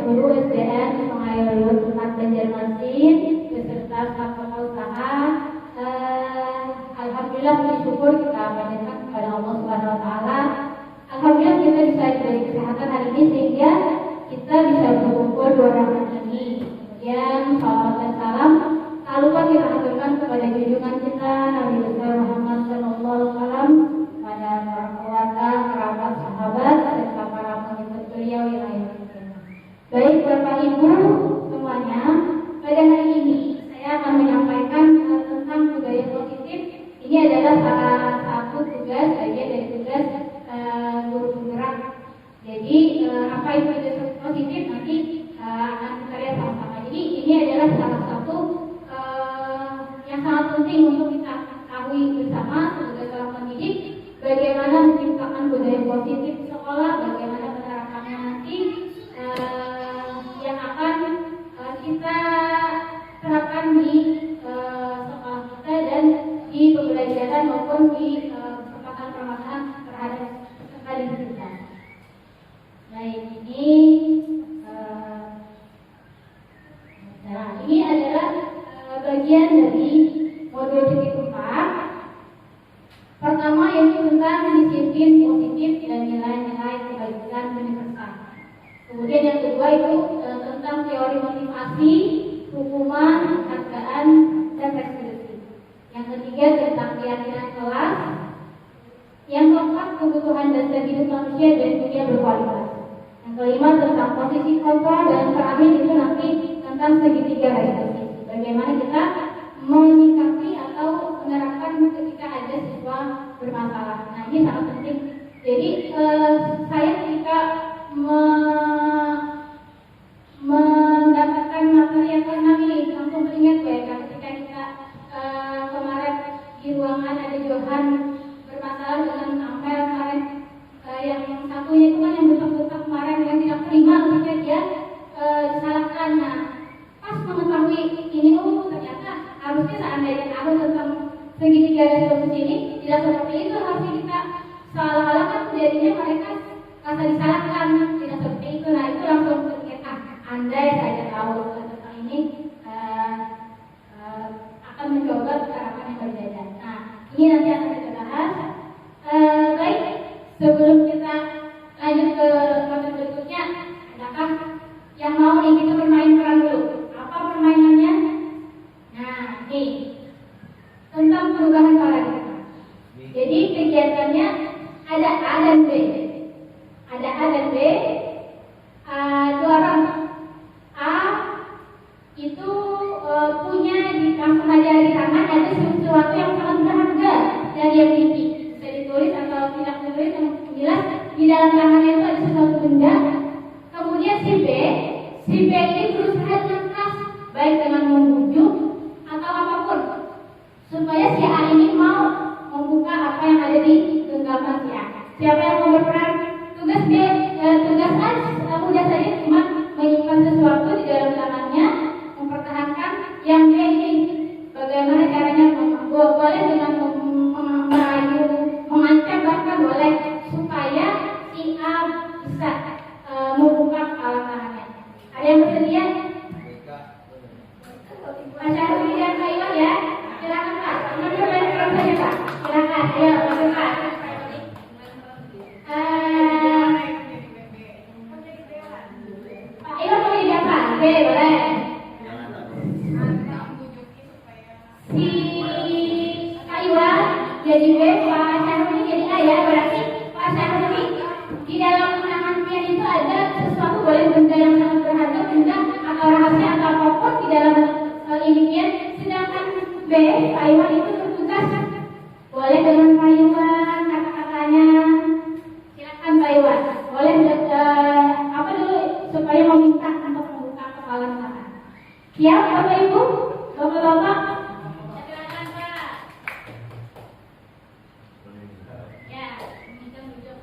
guru SDN Pengayuan Tempat Banjarmasin beserta staf usaha. Alhamdulillah bersyukur kita panjatkan kepada Allah Subhanahu Wa Taala. Alhamdulillah kita bisa diberi kesehatan hari ini sehingga kita bisa berkumpul 2 rakaat ini. Kemudian salawat dan salam tak lupa kita aturkan kepada junjungan kita Nabi besar Muhammad SAW, pada para keluarga, kerabat, sahabat, serta para pengikut beliau yang lain. Baik Bapak Ibu semuanya, pada hari ini saya akan menyampaikan tentang budaya positif. Ini adalah salah satu tugas bagian dari tugas guru penggerak. Jadi apa itu budaya positif nanti akan kita lihat sama-sama. Jadi ini adalah salah satu yang sangat penting untuk kita ketahui bersama sebagai seorang pendidik, bagaimana menciptakan budaya positif di sekolah, bagaimana penerapannya nanti yang akan kita terapkan di sekolah kita dan di pembelajaran maupun di kesempatan permasalahan terhadap peserta didik kita. Baik, ini adalah bagian dari modul titik 4. Pertama yaitu tentang disiplin positif dan nilai-nilai kebaikan universal. Kemudian yang kedua itu tentang teori motivasi, hukuman, penghargaan, dan restitusi. Yang ketiga tentang keyakinan kelas. Yang keempat kebutuhan dasar hidup manusia dan dunia berkualitas. Yang kelima tentang posisi kontrol, dan yang terakhir itu nanti tentang segitiga restitusi. Bagaimana kita menyikapi atau menerapkan ketika ada siswa bermasalah. Nah ini sangat penting. Jadi saya ketika mendapatkan materi yang ke-6 ini langsung teringat ketika kita kemarin di ruangan ada Johan bermasalah dengan Amel kemarin, yang satunya itu kan yang betul-betul kemarin yang tidak terima ketika dia disalahkan. Nah pas mengetahui ini, ternyata harusnya seandainya tahu tentang segitiga restitusi ini tidak seperti itu, harusnya kita salah-salah kan jadinya mereka rasa disalahkan, tidak seperti itu. Nah itu langsung kita andai saja tahu tentang ini akan mencoba cara yang berbeda. Nah ini nanti akan kita bahas. Baik, sebelum kita lanjut ke materi berikutnya, adakah yang mau nih kita bermain peran dulu? Apa permainannya? Nah nih tentang perubahan paradigma. Jadi kegiatannya ada A dan B. Ada A dan B. Dua orang. A itu punya langsung aja di tangan ada sesuatu yang sangat berharga dari yang dimiliki. Bisa ditulis atau tidak ditulis, yang jelas di dalam tangannya itu ada sesuatu benda. Kemudian si B ini berusaha dengan keras, baik dengan membujuk atau apapun, supaya si A ini mau membuka apa yang ada di genggaman si A. Siapa yang mau berperan? Tugas A mudah saja, cuma menyimpan sesuatu di dalam tangannya, mempertahankan. Yang B ini bagaimana caranya? Boleh dengan merayu, mengancam, bahkan boleh supaya si A bisa membuka alat tangannya. Ada yang bersedia? Masyarakat yang Taiwan ya, silakan Pak. Ini main peran saja Pak. Silakan, ayo masuk Pak. Pak Iwan mau jadi apa? Oke, boleh. Si Kak Iwan jadi B, Pak Syahrul jadi A ya. Berarti Pak Syahrul di dalam tangan pian itu ada sesuatu, boleh benda yang sangat berharga, benda atau rahasia atau apapun di dalam ini pian. Sedangkan B, Pak Iwan itu bertugas boleh dengan Pak Iwan kata-katanya. Silakan Pak Iwan. Boleh apa dulu supaya meminta untuk membuka kepala tangan. Siap Bapak Ibu? Bapak-bapak? Silakan Pak. Ya, minta duduk.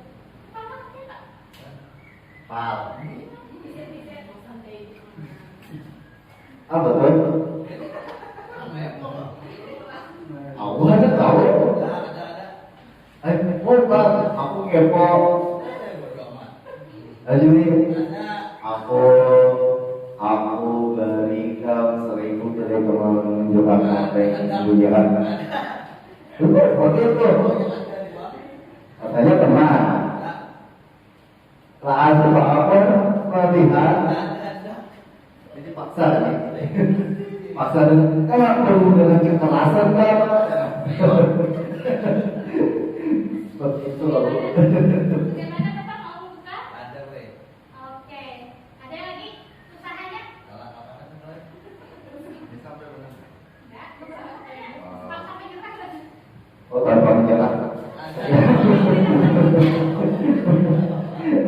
Pak. Apa tuh? Aku ada tahu. Pak, aku kepo. Ayo nih, aku ada yang sembunyikan. Seperti itu. Katanya teman. Lah coba apa? Pelatihan. Jadi paksa nih. Paksa dengan kan perlu dengan kekerasan kan. Seperti itu loh. Bagaimana Bapak mau buka? Ada weh. Oke. Ada lagi usahanya? Kalau apa-apa tuh weh. Ini sampai mana? Enggak. Kalau sampai nyerah lagi. Oh, tanpa menyerah.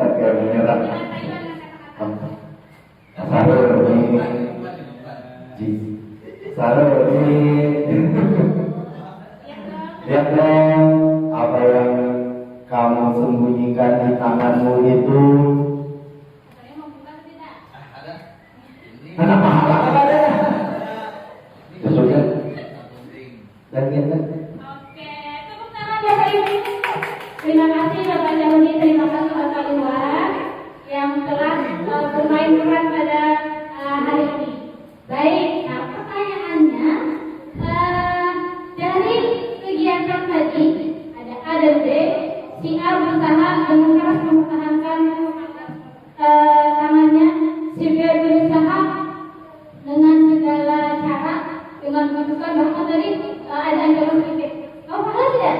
Tanpa menyerah. Sarul ini, Sarul ini, lihat dong apa yang kamu sembunyikan di tanganmu itu. Saya mau buka tidak? Ada. Ini. Anak pahala apa ada? Sesuai. Dan kita. Oke, tepuk tangan Bapak Ibu. Terima kasih Bapak Jahudi, terima kasih Bapak Iwan yang telah bermain peran pada hari ini. Baik, nah pertanyaannya dari kegiatan tadi ada A dan B, si A berusaha dengan keras mempertahankan tangannya, si B berusaha dengan segala cara dengan menunjukkan bahwa tadi ada ancaman sedikit. Oh, paham tidak?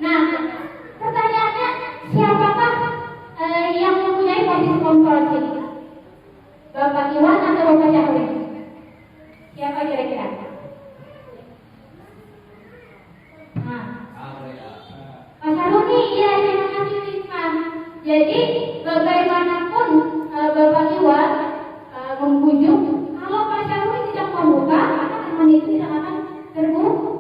Nah, pertanyaannya siapakah yang mempunyai posisi kontrol sini? Bapak Iwan atau Bapak Syahri? Siapa kira-kira? Nah, Pak Syahri, iya terima kasih Rizman. Jadi bagaimanapun Bapak Iwan membujuk, kalau Pak Syahri tidak membuka, maka tangan itu tidak akan terbuka.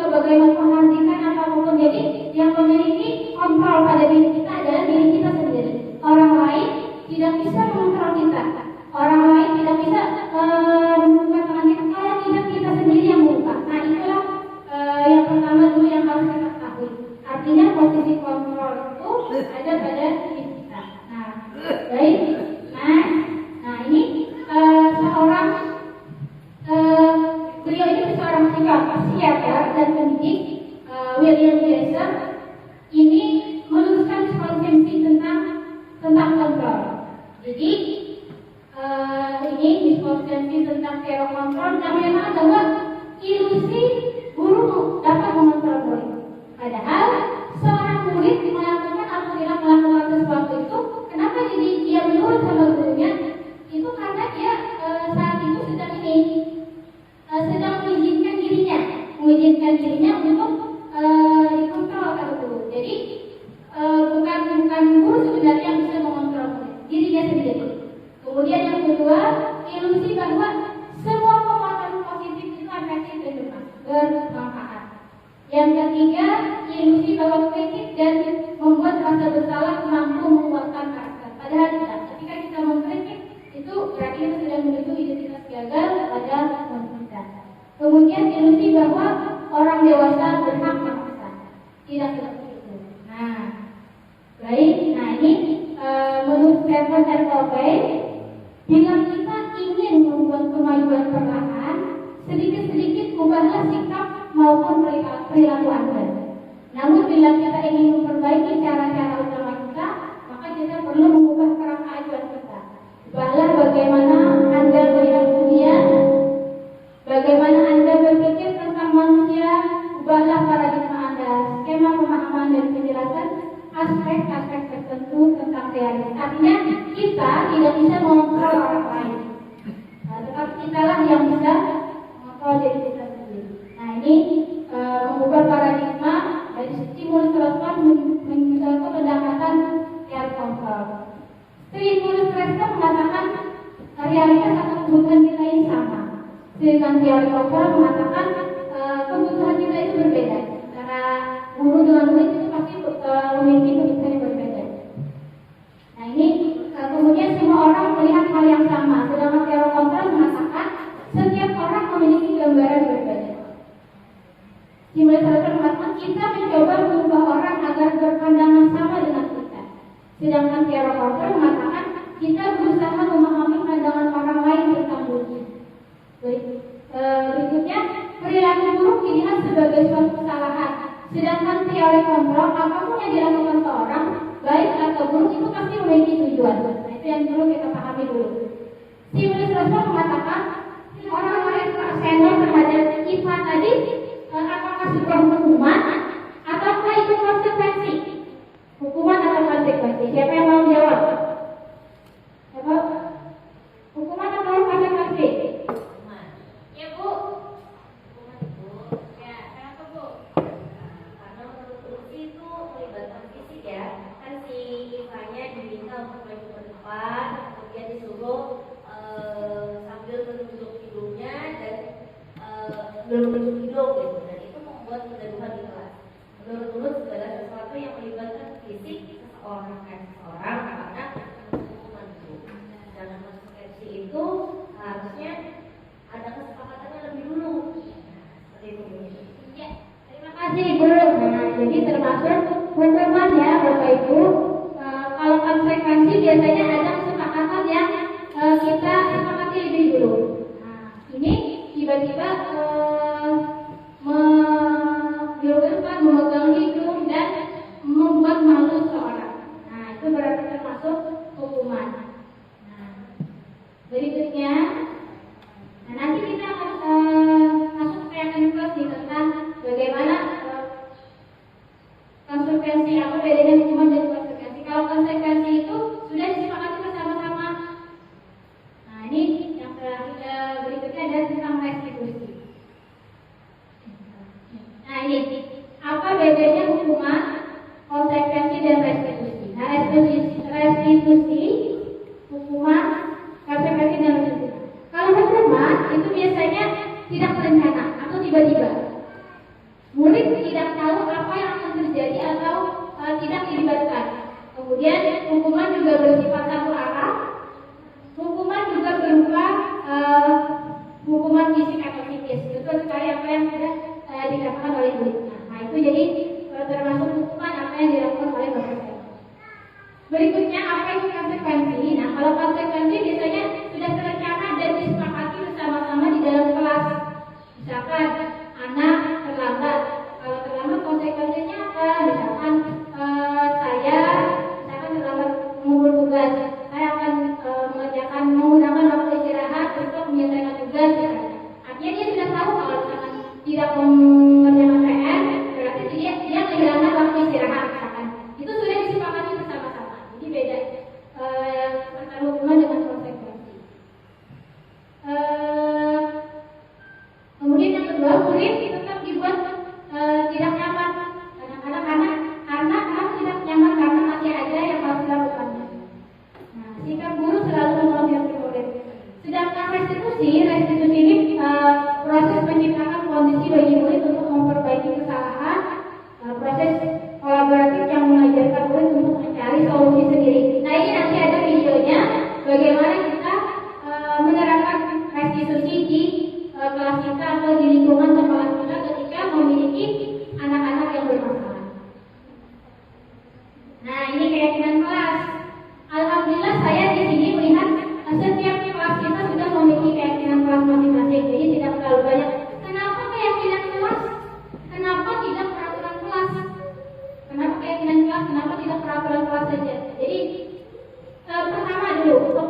Bagaimana menghasilkan apapun. Jadi yang memiliki kontrol pada diri kita adalah diri kita sendiri. Orang lain tidak bisa mengontrol kita. Orang lain tidak bisa membuka tangan kita kalau tidak kita sendiri yang membuka. Nah itulah yang pertama dulu yang harus kita ketahui. Artinya posisi kontrol itu ada pada diri kita. Nah, baik. Nah ini seorang beliau ini seorang psikiater dan pendidik William Glasser ini meluruskan konsepsi tentang kontrol. Jadi ini miskonsepsi tentang teror kontrol yang memang bahwa ilusi guru dapat mengontrol murid. Padahal seorang murid melakukan apabila melakukan sesuatu itu, kenapa jadi dia menurut sama gurunya? Itu karena dia saat itu sedang mengizinkan dirinya untuk dikontrol oleh guru. Jadi bukan guru sebenarnya yang bisa mengontrol murid, dirinya sendiri. Kemudian yang kedua, ilusi bahwa semua penguatan positif itu efektif dan bermanfaat. Yang ketiga, ilusi bahwa kritik dan membuat rasa bersalah mampu menguatkan karakter. Padahal tidak. Ketika kita mengkritik, itu berarti kita sudah menuju identitas gagal pada kita. Kemudian ilusi bahwa orang dewasa berhak memaksa. Tidak seperti itu. Nah, baik. Nah ini menurut Stephen R. Covey, bila kita ingin membuat kemajuan perlahan, sedikit-sedikit ubahlah sikap maupun perilaku Anda. Namun bila kita ingin memperbaiki cara-cara utama kita, maka kita perlu mengubah kerangka acuan kita. Ubahlah bagaimana Anda melihat dunia, bagaimana Anda berpikir tentang manusia, ubahlah paradigma Anda, skema pemahaman dan penjelasan aspek-aspek tertentu tentang realitas. Artinya kita tidak bisa mengontrol orang lain, tetapi kitalah yang bisa mengontrol diri kita sendiri. Nah ini mengubah paradigma dari stimulus respon menuju pendekatan self control. Stimulus respon mengatakan realitas atau kebutuhan kita ini sama, sedangkan self control mengatakan kebutuhan kita itu berbeda. Karena guru dengan murid itu pasti memiliki kebutuhan yang berbeda. Nah ini kemudian semua orang melihat hal yang sama, sedangkan self control mengatakan setiap orang memiliki gambaran berbeda. Stimulus respon mengatakan kita mencoba mengubah orang agar berpandangan sama dengan kita, sedangkan self control mengatakan kita berusaha memahami pandangan orang lain tentang dunia. Berikutnya perilaku buruk dilihat sebagai suatu kesalahan. Sedangkan teori kontrol, apapun yang dilakukan seorang, baik atau buruk itu pasti memiliki tujuan. Nah, itu yang perlu kita pahami dulu. Stimulus respon mengatakan orang-orang yang tersenor terhadap sifat tadi, apakah sebuah hukuman ataukah itu konsekuensi? Hukuman atau konsekuensi? Siapa yang mau jawab? Siapa? Hukuman atau konsekuensi? Hukuman. Ya Bu. Hukuman Bu. Ya, kenapa Bu? Karena menurut Uci itu melibatkan fisik ya. Kan si Ivanya diminta untuk maju ke depan, kemudian disuruh sambil menunjuk hidungnya dan menunjuk hidung gitu. Dan itu membuat kegaduhan di kelas. Menurut segala sesuatu yang melibatkan fisik seseorang karena hukuman itu. Dalam konsekuensi itu harusnya ada kesepakatannya lebih dulu. Seperti itu. Ya, terima kasih Ibu. Nah, jadi termasuk hukuman ya Bapak Ibu. Kalau konsekuensi biasanya ada kesepakatan yang kita sepakati lebih dulu. Nah, ini tiba-tiba memegang hidung dan membuat malu seorang. Nah, itu berarti termasuk hukuman. Nah, berikutnya, nah nanti kita akan masuk ke yang kedua tentang bagaimana konsekuensi, apa bedanya hukuman dan konsekuensi. Kalau konsekuensi itu sudah disepakati bersama-sama. Nah, ini yang berikutnya adalah tentang restitusi. Nah, ini apa bedanya hukuman, konsekuensi dan restitusi. Nah, restitusi, hukuman, konsekuensi dan restitusi. Kalau hukuman itu biasanya tidak berencana atau tiba-tiba. Murid tidak tahu apa yang akan terjadi atau tidak dilibatkan. Kemudian hukuman juga bersifat satu arah. Hukuman juga berupa hukuman fisik atau psikis. Betul sekali apa yang sudah dikatakan oleh murid. Nah, itu jadi termasuk hukuman apa yang dilakukan oleh Bapak saya. Berikutnya apa itu konsekuensi? Nah, kalau konsekuensi biasanya sudah terencana dan disepakati bersama-sama di dalam kelas. Misalkan anak terlambat. Kalau terlambat konsekuensinya apa? Misalkan saya terlambat mengumpul tugas. Saya akan menggunakan waktu istirahat untuk menyelesaikan tugas. Artinya dia sudah tahu kalau misalkan tidak mengerjakan PR, berarti dia kehilangan waktu istirahat misalkan. Itu sudah disepakati bersama-sama. Jadi beda antara hukuman dengan konsekuensi. Kemudian yang kedua, murid tetap dibuat tidak nyaman. Kadang-kadang karena tidak nyaman karena masih ada yang harus dilakukannya. Nah, sikap guru selalu memotivasi murid. Sedangkan restitusi ini proses menciptakan kondisi bagi murid untuk memperbaiki kesalahan, proses kolaboratif yang mengajarkan murid untuk mencari solusi sendiri. Nah, ini nanti ada videonya bagaimana kita menerapkan restitusi di kelas kita atau di lingkungan sekolah kita ketika memiliki anak-anak yang bermasalah. Nah, ini keyakinan kelas. Alhamdulillah saya di sini melihat setiap kelas kita sudah memiliki keyakinan kelas masing-masing. Jadi tidak terlalu banyak. Kenapa keyakinan kelas? Kenapa tidak peraturan kelas? Kenapa keyakinan kelas? Kenapa tidak peraturan kelas saja? Jadi pertama dulu untuk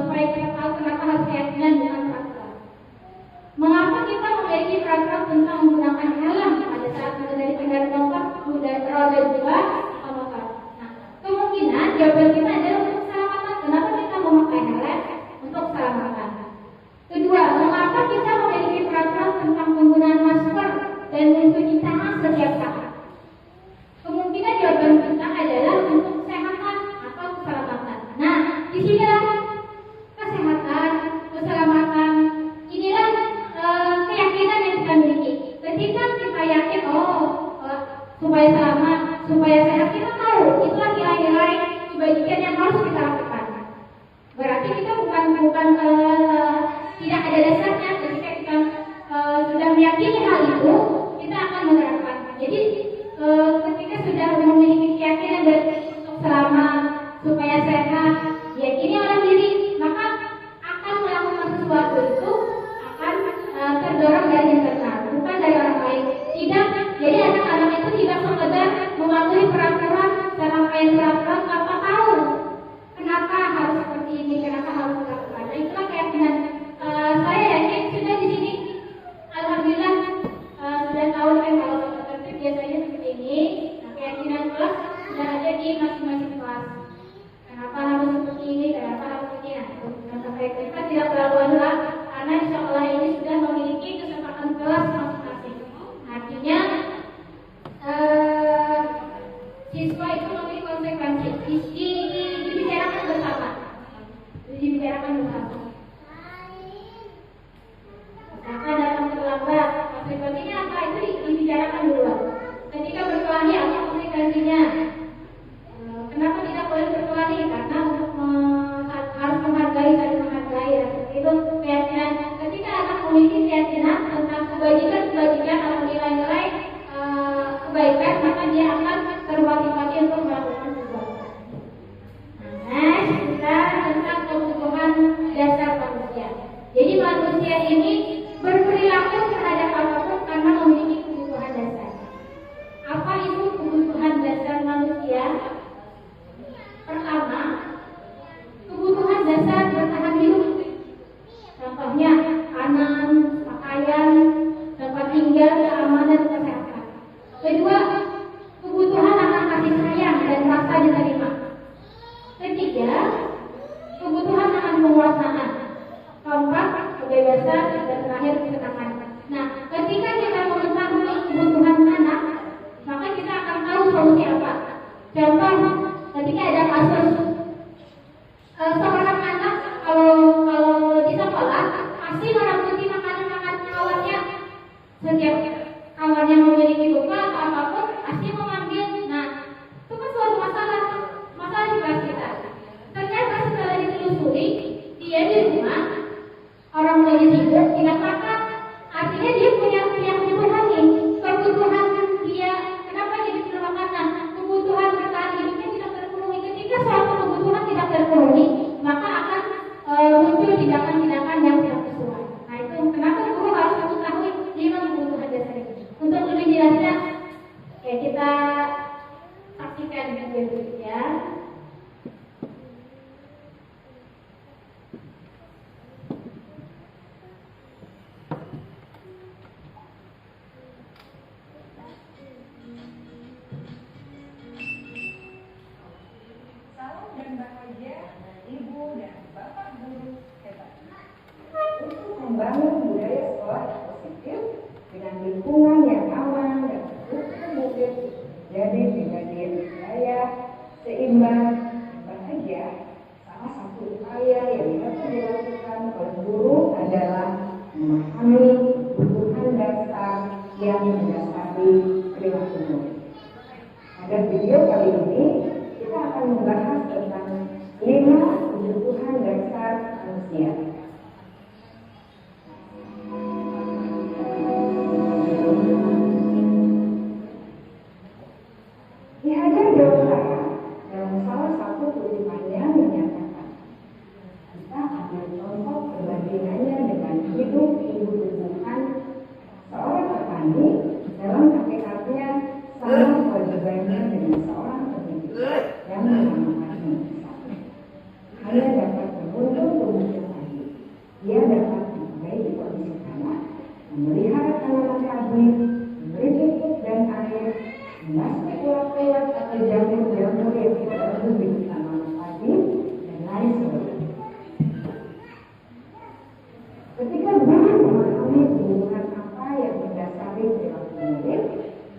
supaya kita tahu kenapa harus keyakinan bukan peraturan. Mengapa kita memiliki peraturan tentang menggunakan helm pada saat mengendarai kendaraan motor, roda 2 atau motor? Nah, kemungkinan jawaban kita adalah untuk keselamatan. Kenapa kita memakai helm? Untuk keselamatan. Kedua, mengapa kita memiliki peraturan tentang penggunaan masker dan mencuci tangan setiap saat? Kemungkinan jawaban kita adalah untuk kesehatan atau keselamatan. Nah, disinilah kesehatan, keselamatan. Inilah keyakinan yang kita miliki. Ketika kita yakin, supaya selamat, supaya sehat, kita tahu itulah nilai-nilai kebajikan yang harus kita lakukan. Berarti kita bukan tidak ada dasarnya. Ketika kita sudah meyakini hal itu, kita akan menerapkan. Jadi ketika sudah memiliki keyakinan dan untuk selamat, supaya sehat, yakini oleh diri, maka akan melakukan sesuatu itu akan terdorong dari internal. manusia ini berperilaku terhadap apapun karena memiliki kebutuhan dasar. Apa itu kebutuhan dasar manusia? Pertama, kebutuhan dasar bertahan hidup. Contohnya pangan, pakaian, tempat tinggal, keamanan, kesehatan. Kedua, kebutuhan akan kasih sayang dan rasa diterima. Ketiga, kebutuhan akan penguasaan. Keempat, kebebasan, dan terakhir kesenangan. Nah, ketika kita mengetahui kebutuhan anak, maka kita akan tahu solusi apa. Contoh, ketika ada kasus seorang anak kalau di sekolah pasti merebuti makanan kawannya. Setiap kawannya memiliki bekal atau apapun pasti mengambil. Nah, itu kan suatu masalah di kelas kita. Ternyata setelah ditelusuri, dia di rumah orang tuanya sibuk tidak makan. Artinya dia punya kebutuhan nih. Kebutuhan dia kenapa dia tidak makan? Kebutuhan bertahan hidupnya tidak terpenuhi. Ketika suatu kebutuhan tidak terpenuhi, maka akan muncul tindakan-tindakan yang tidak sesuai. Nah, itu kenapa guru harus mengetahui 5 kebutuhan dasar itu. Untuk lebih jelasnya, ya kita saksikan video berikutnya. Salam dan bahagia Ibu dan Bapak guru hebat. Untuk membangun budaya sekolah yang positif dengan lingkungan yang aman dan mendukung, jadi brigadir budaya seimbang dan bahagia. Salah satu upaya yang dapat dilakukan oleh guru adalah memahami kebutuhan dasar yang mendasari perilaku guru. Pada video kali ini kita akan membahas tentang 5 kebutuhan dasar manusia. Di Hajar Dewantara dalam salah satu kutipannya menyatakan, kita ambil contoh perbandingannya dengan hidup tumbuh-tumbuhan. Seorang petani dalam hakikatnya sama kewajibannya dengan seorang pendidik yang mengamalkannya. Hanya dapat menunjuk tumbuh padi. Dia dapat memperbaiki kondisi tanah, memelihara tanaman padi, memberi pupuk dan air, membasmi ulat-ulat atau jamur-jamur yang tidak tumbuh di tanaman padi, dan lain sebagainya. Ketika guru memahami kebutuhan apa yang mendasari perilaku murid,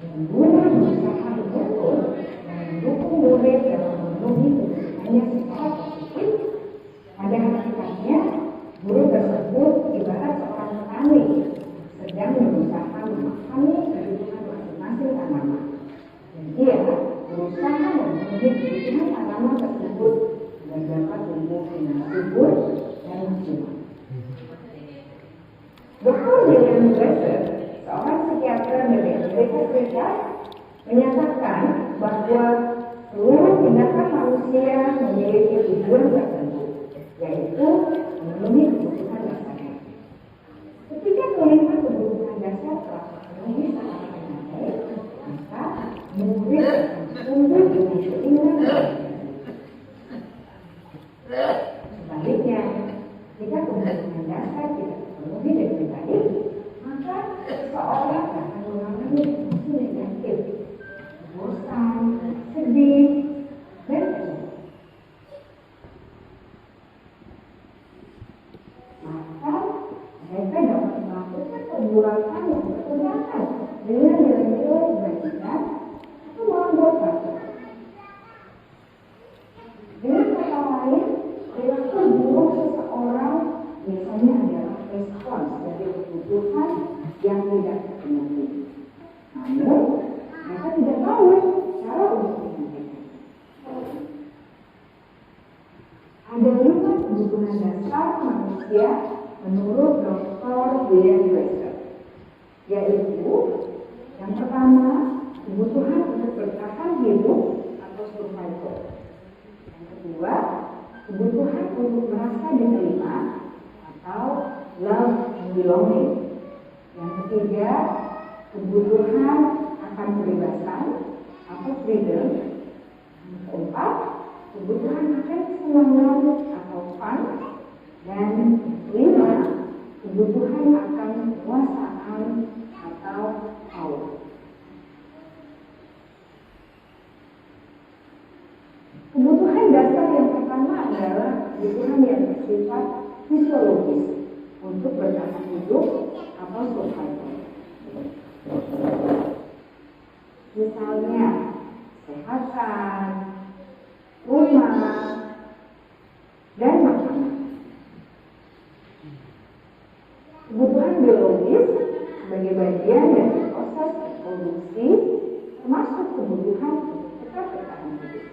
dan guru berusaha mengukur dan mendukung murid dalam memenuhi kebutuhannya secara positif, pada hakikatnya guru tersebut ibarat seorang petani sedang berusaha memahami kebutuhan masing-masing tanaman, dan ia berusaha memenuhi kebutuhan tanaman tersebut agar dapat tumbuh dengan subur dan maksimal. Dr. William Glasser, seorang psikiater dari Amerika Serikat, menyatakan bahwa seluruh tindakan manusia memiliki tujuan tertentu, yaitu memenuhi kebutuhan dasarnya. Ketika melihat kebutuhan dasar telah terpenuhi secara dengan baik, maka murid akan tumbuh dengan seimbang dan sebaliknya, jika kebutuhan dasar tidak terpenuhi dengan baik, maka seseorang akan mengalami emosi negatif, bosan, sedih, dan sebagainya. Maka mereka dapat melakukan perbuatan yang bertentangan dengan nilai-nilai kebajikan atau membuat baik. Dengan kata lain, perilaku buruk seseorang biasanya adalah respons dari kebutuhan yang tidak terpenuhi. Namun, mereka tidak tahu cara untuk menghentikan. Ada 5 kebutuhan dasar manusia menurut Dr. William Glasser, yaitu yang pertama, kebutuhan untuk bertahan hidup atau survival. Yang kedua, kebutuhan untuk merasa diterima atau love belonging. Yang ketiga, kebutuhan akan kebebasan atau freedom. Yang keempat, kebutuhan akan kesenangan atau fun. Dan kelima, kebutuhan akan kekuasaan atau power. Kebutuhan dasar yang pertama adalah kebutuhan yang bersifat fisiologis untuk bertahan hidup atau survival. Misalnya, kesehatan, rumah, dan makanan. Kebutuhan biologis sebagai bagian dari proses reproduksi termasuk kebutuhan untuk tetap bertahan hidup.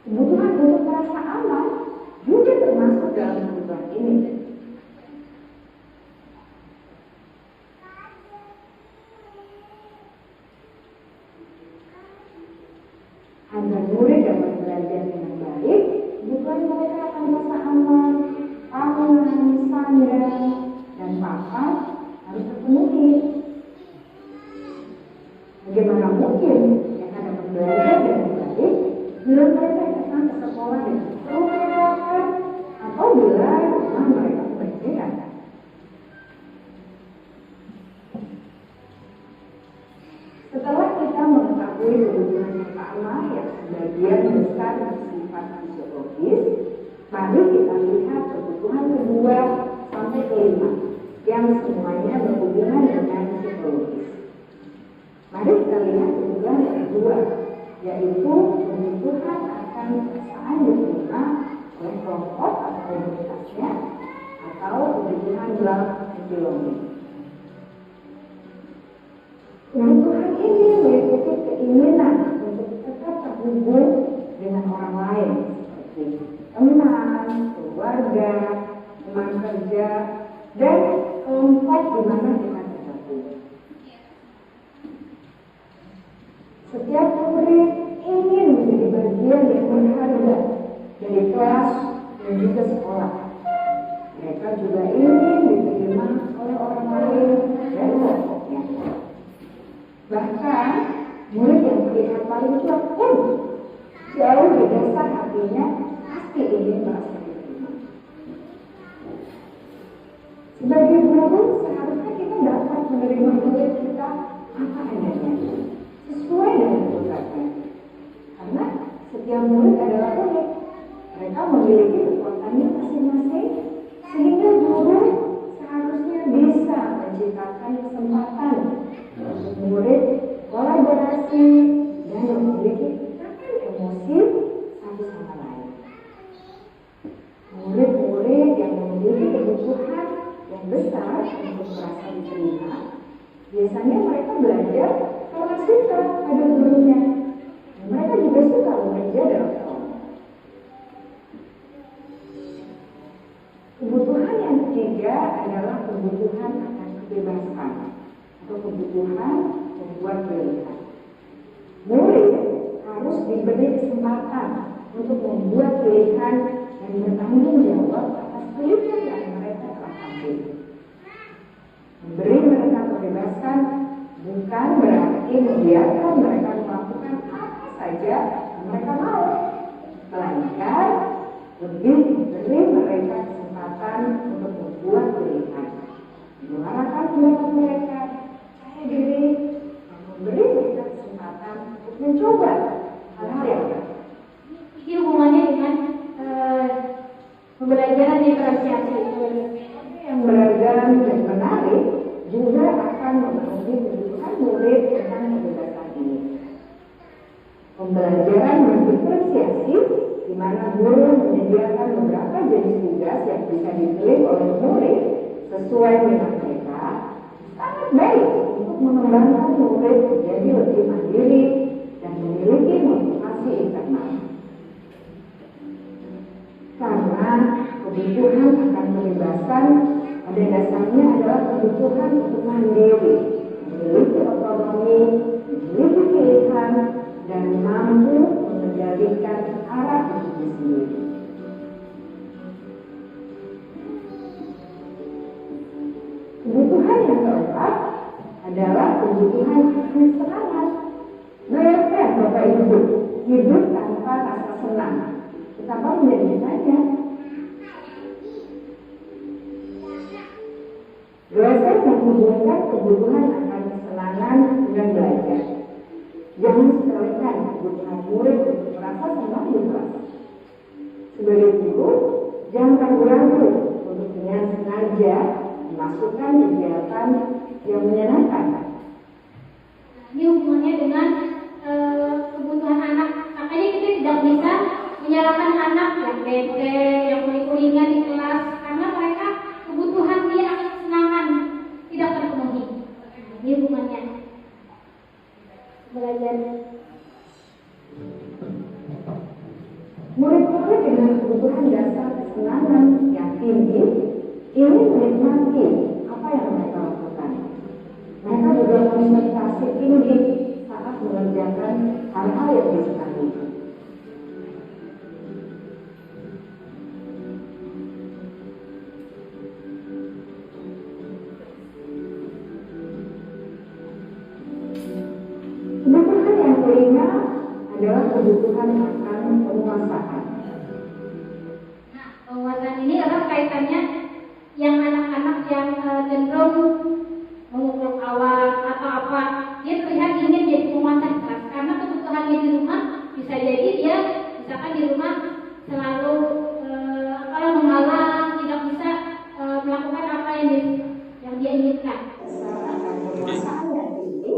Kebutuhan untuk merasa aman juga termasuk dalam kebutuhan ini. Agar murid dapat belajar dengan baik, kebutuhan mereka akan merasa aman, pangan, sandang, dan papan harus terpenuhi. Bagaimana mungkin mereka dapat belajar dengan baik bila mereka datang ke sekolah dengan perlengkapan atau bila rumah mereka berbeda? Setelah kita mengetahui kebutuhan pertama yang sebagian besar bersifat fisiologis, mari kita lihat kebutuhan kedua sampai kelima yang semuanya berhubungan dengan psikologis. Mari kita lihat kebutuhan yang kedua, yaitu kebutuhan akan perasaan diterima oleh kelompok atau komunitasnya atau kebutuhan love and belonging. Kebutuhan ini meliputi keinginan untuk tetap terhubung dengan orang lain seperti teman, keluarga, teman kerja, dan kelompok di mana kita tergabung. Setiap murid ingin menjadi bagian yang berharga dari kelas dan juga sekolah. Mereka juga ingin diterima oleh orang lain dan kelompoknya. Bahkan murid yang terlihat paling kuat pun jauh di dasar hatinya pasti ingin merasa diterima. Sebagai guru, seharusnya kita dapat menerima murid kita apa adanya, sesuai dengan kodratnya. Karena setiap murid adalah unik. Mereka memiliki kekuatannya masing-masing, sehingga guru seharusnya bisa menciptakan kesempatan untuk murid kolaborasi dan memiliki ikatan emosi satu sama lain. Murid-murid yang memiliki kebutuhan yang besar untuk merasa diterima, biasanya mereka belajar karena suka pada gurunya. Mereka juga suka bekerja dalam kelompok. Kebutuhan yang ketiga adalah kebutuhan akan kebebasan atau kebutuhan membuat pilihan. Murid harus diberi kesempatan untuk membuat pilihan dan bertanggung jawab atas pilihan yang mereka telah ambil. Memberi mereka kebebasan bukan berarti membiarkan mereka melakukan apa saja yang mereka mau, melainkan lebih memberi mereka kesempatan untuk membuat pilihan, menyuarakan pendapat mereka, percaya diri, dan memberi mereka kesempatan untuk mencoba hal-hal yang baru. Ini hubungannya dengan pembelajaran diferensiasi. Yang beragam dan menarik juga akan memenuhi kebutuhan murid tentang kebebasan ini. Pembelajaran berdiferensiasi di mana guru menyediakan beberapa jenis tugas yang bisa dipilih oleh murid sesuai dengan mereka, sangat baik untuk mengembangkan murid menjadi lebih mandiri dan memiliki motivasi internal. Karena kebutuhan akan kebebasan pada dasarnya adalah kebutuhan untuk mandiri, memiliki otonomi, memiliki pilihan, dan mampu mengendalikan arah hidupnya sendiri. Kebutuhan yang keempat adalah kebutuhan kesenangan. Bayangkan Bapak Ibu hidup tanpa rasa senang, betapa menyedihkannya. Dosen menghubungkan kebutuhan akan kesenangan dengan belajar. Jangan sepelekan kebutuhan murid untuk merasa senang di kelas. Sebagai guru, jangan ragu-ragu untuk dengan sengaja memasukkan kegiatan yang menyenangkan. Ini hubungannya dengan kebutuhan anak. Makanya kita tidak bisa menyalahkan anak yang bete, yang kuling-kulingan di kelas, karena mereka kebutuhan dia akan kesenangan tidak terpenuhi. Ini hubungannya. Belajar. Murid-murid dengan kebutuhan dasar kesenangan yang tinggi ingin menikmati apa yang mereka lakukan. Mereka juga konsentrasi tinggi saat mengerjakan hal-hal yang disukai. Kebutuhan yang kelima adalah kebutuhan akan penguasaan. Nah, penguasaan ini adalah kaitannya yang anak-anak yang cenderung memukul kawan atau apa, dia terlihat ingin jadi penguasa kelas karena kebutuhannya di rumah. Bisa jadi dia misalkan di rumah selalu mengalah, tidak bisa melakukan apa yang dia inginkan. Akan penguasaan yang tinggi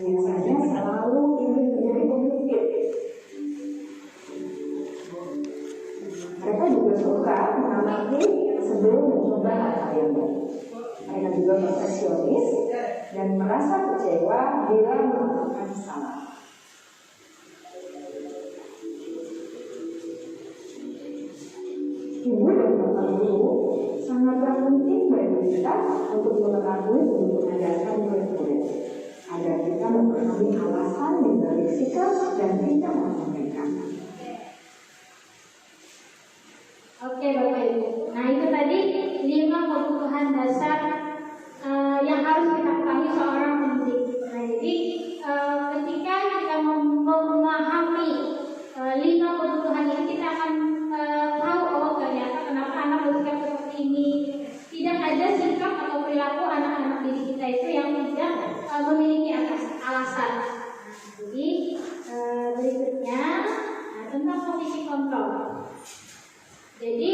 biasanya selalu ingin menjadi pemimpin. Mereka juga suka mengamati sebelum mencoba hal yang baru. Mereka juga perfeksionis dan merasa kecewa bila melakukan salah. Ibu dan bapak guru sangatlah penting bagi kita untuk mengetahui kebutuhan dasar murid-murid agar kita memahami alasan di balik sikap dan tingkah laku mereka. Oke Bapak Ibu. Nah itu tadi 5 kebutuhan dasar yang harus kita ketahui seorang pendidik. Nah jadi ketika kita memahami 5 kebutuhan ini, kita akan tahu ternyata kenapa anak bersikap seperti ini. Tidak ada sikap atau perilaku anak-anak didik kita itu yang tidak memiliki alasan. Jadi berikutnya tentang posisi kontrol. Jadi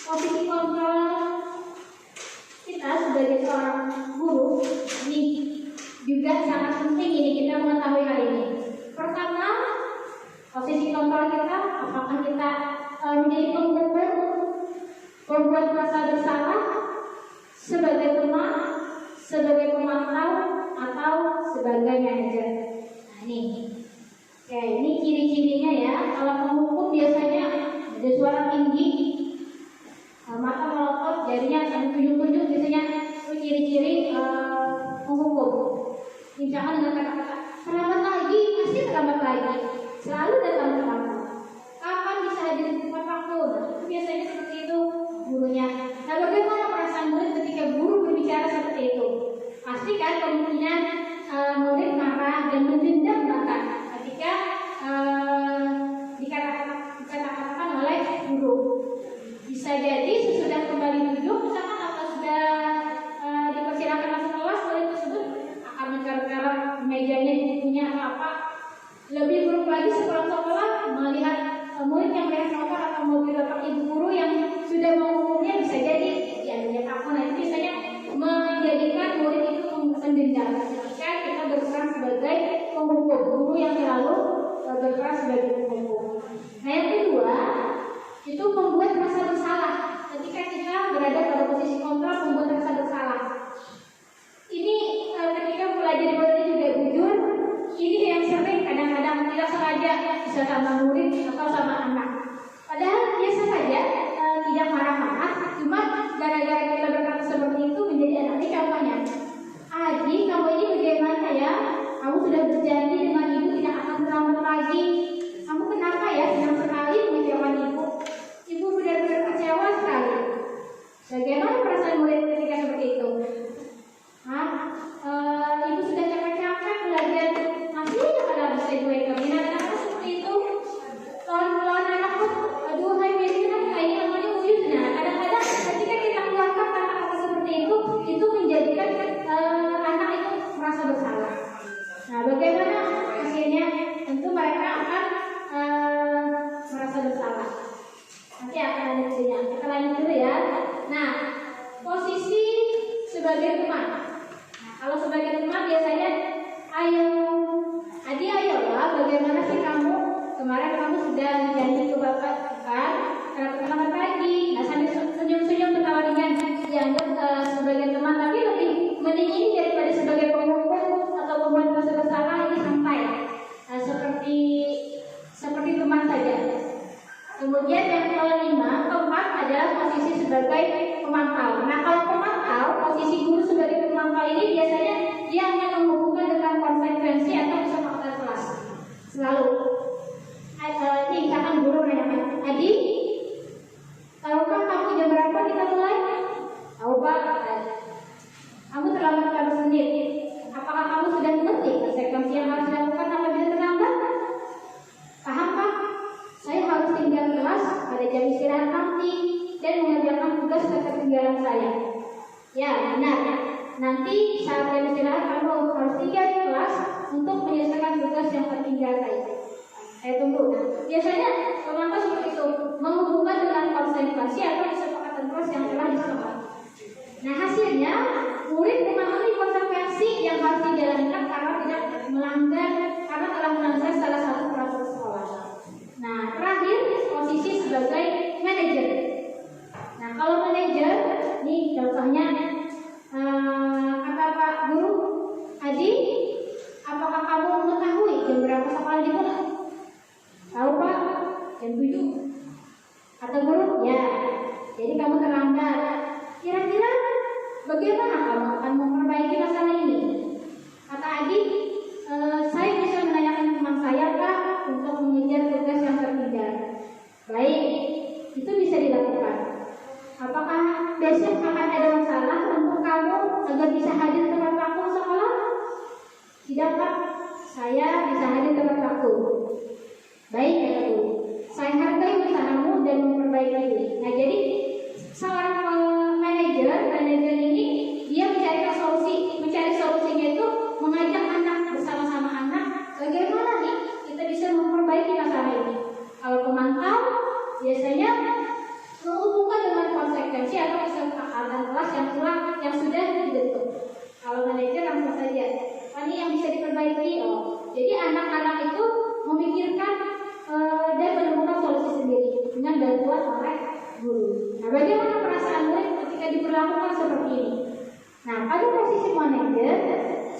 posisi kontrol kita sebagai seorang guru ini juga sangat penting ini kita mengetahui hal ini. Pertama, posisi kontrol kita, apakah kita menjadi pengukur, membuat merasa bersalah, sebagai teman, sebagai pemantau, atau sebagai manajer. Nah ini. Oke, ini ciri-cirinya ya. Kalau penghukum biasanya ada suara tinggi, mata melotot, jarinya akan tunjuk-tunjuk, biasanya itu ciri-ciri penghukum. Misalkan dengan kata-kata selamat lagi, pasti selamat lagi, selalu datang tepat. Kapan bisa hadir di tempat waktu? Nah, biasanya seperti itu gurunya. Nah, bagaimana perasaan murid ketika guru berbicara seperti itu? Pasti kan kemungkinan murid marah dan mendendam bahkan ketika dikatakan oleh guru. Bisa jadi sesudah kembali duduk misalkan atau sudah dipersilakan masuk kelas, murid tersebut akan mencar-car mejanya, di bukunya atau apa. Lebih buruk lagi sepulang sekolah melihat murid yang melihat nomor atau mobil bapak ibu guru yang sudah menghukumnya, bisa jadi ya aku. Nah itu biasanya menjadikan murid itu mendendam ketika kita berperan sebagai penghukum, guru yang selalu berperan sebagai penghukum. Nah yang kedua itu membuat rasa bersalah kelima, keempat adalah posisi sebagai pemantau. Nah, kalau pemantau, posisi guru sebagai pemantau ini biasanya dia akan menghubungkan dengan konsekuensi atau kesepakatan kelas. Selalu. Nih, misalkan guru menanyakan, Adi, tahukah kamu jam berapa kita mulai? Tahu Pak. Kamu terlambat berapa menit? Apakah kamu sudah mengerti konsekuensi yang harus dilakukan apabila terlambat? Paham Pak? Saya harus tinggal kelas pada jam istirahat nanti dan mengerjakan tugas ketertinggalan saya. Ya, benar. Nanti saat jam istirahat kamu harus tinggal di kelas untuk menyelesaikan tugas yang tertinggal tadi. Saya tunggu. Nah, biasanya pemantau seperti itu menghubungkan dengan konsekuensi atau kesepakatan kelas yang telah disepakati. Nah, hasilnya murid memahami konsekuensi yang harus dijalankan karena tidak melanggar, karena telah melanggar salah satu peraturan sekolah. Nah, terakhir posisi sebagai manajer. Nah, kalau manajer, nih contohnya kata Pak Guru, Adi, apakah kamu mengetahui jam berapa sekolah dimulai? Tahu Pak, jam 7. Kata guru, ya. Jadi kamu terlambat. Kira-kira bagaimana kamu akan memperbaiki masalah ini? Kata Adi, saya bisa menanyakan teman saya Pak untuk mengejar tugas yang tertinggal. Baik, itu bisa dilakukan. Apakah besok akan ada masalah untuk kamu agar bisa hadir tepat waktu sekolah? Tidak Pak, saya bisa hadir tepat waktu. Baik, kata guru. Saya hargai usahamu dan memperbaiki. Nah, jadi seorang manajer ini dia mencari solusinya itu mengajak anak bersama-sama anak bagaimana nih kita bisa memperbaiki masalah ini. Kalau pemantau biasanya menghubungkan dengan konsekuensi atau kesepakatan kelas yang sudah dibentuk. Kalau manajer langsung saja, ini yang bisa diperbaiki. Jadi anak-anak itu memikirkan dan menemukan solusi sendiri dengan bantuan oleh guru. Nah, bagaimana perasaan murid ketika diperlakukan seperti ini? Nah, pada posisi manajer,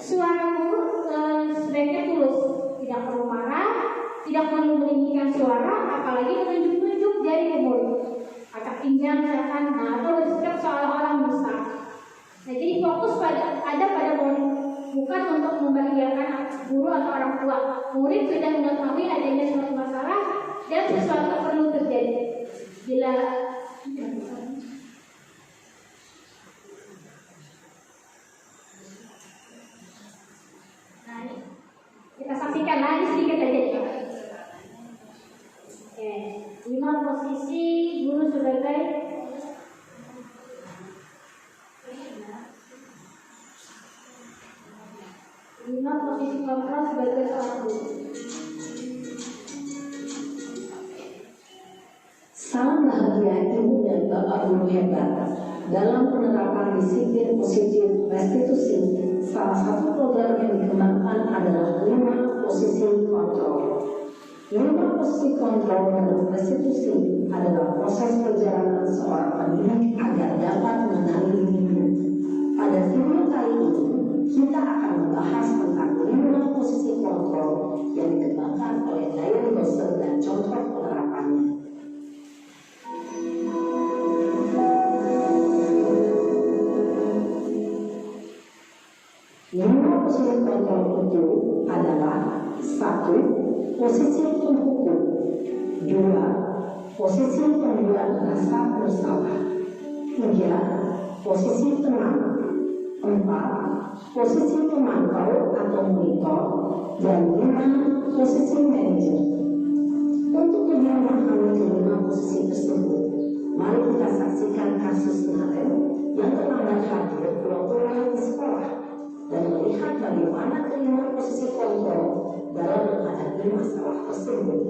suara guru sebaiknya tulus, tidak perlu marah, tidak perlu meninggikan suara, apalagi menunjuk-nunjuk jari ke murid, acak pinggang misalkan, atau bersikap seolah-olah besar. Nah, jadi fokus pada murid, bukan untuk membahagiakan guru atau orang tua. Murid sudah mengetahui adanya suatu masalah dan sesuatu perlu terjadi. Bila nah, kita saksikan lagi sedikit aja. Oke, 5 posisi guru sebagai posisi kontrol sebagai seorang guru. Salam bahagia Ibu dan Bapak Guru hebat. Dalam penerapan disiplin positif restitusi, salah satu program yang dikembangkan adalah 5 posisi kontrol. 5 posisi kontrol dalam restitusi adalah proses perjalanan seorang pendidik agar dapat mengenali dirinya. Pada video kali ini, kita akan membahas tentang 5 posisi kontrol yang dikembangkan oleh Diane Gosser dan contoh penerapannya. Lima posisi kontrol itu adalah 1. Posisi penghukum, 2. Posisi pembuat rasa bersalah, 3. Posisi tenang, 4. Posisi pemantau atau monitor, dan 5. Posisi manajer. Untuk lebih memahami kelima posisi tersebut, mari kita saksikan kasus kemarin yang terlambat hadir pulang-pulang di sekolah dan melihat bagaimana kelima posisi kontrol dalam menghadapi masalah tersebut.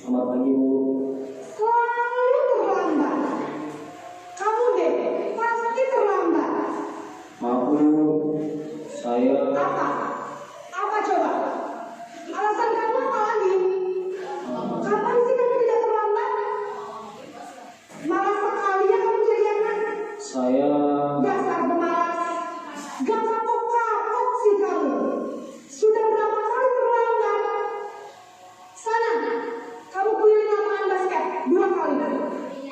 Selamat pagi Bu. Selalu terlambat. Kamu deh, pasti terlambat. Maaf Bu, saya Apa? Apa coba? Alasan kamu apa lagi? Kapan sih kamu tidak terlambat? Malas sekali ya kamu jadi anak. Saya Dasar pemalas. Gak kapok-kapok sih kamu. Sudah berapa kali terlambat? Sana, kamu keliling lapangan basket 2 kali.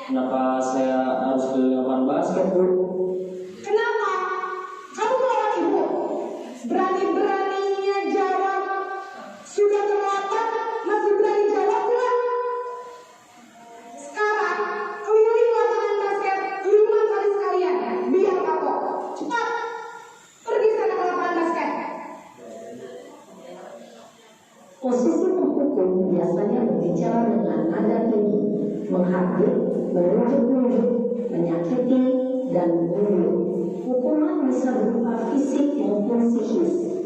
kenapa saya harus beli lapangan basket, Bu? Kenapa? Kamu melawan ibu. Berani-beraninya jawab. Sudah terlambat, masih berani jawab pula. Sekarang, keliling lapangan basket 5 kali sekalian. Biar kapok. Cepat. Pergi sana ke lapangan basket. Posisi penghukum biasanya berbicara dengan nada tinggi, menghardik, menunjuk-nunjuk, menyakiti, dan membunuh. Hukuman bisa berupa fisik maupun psikis.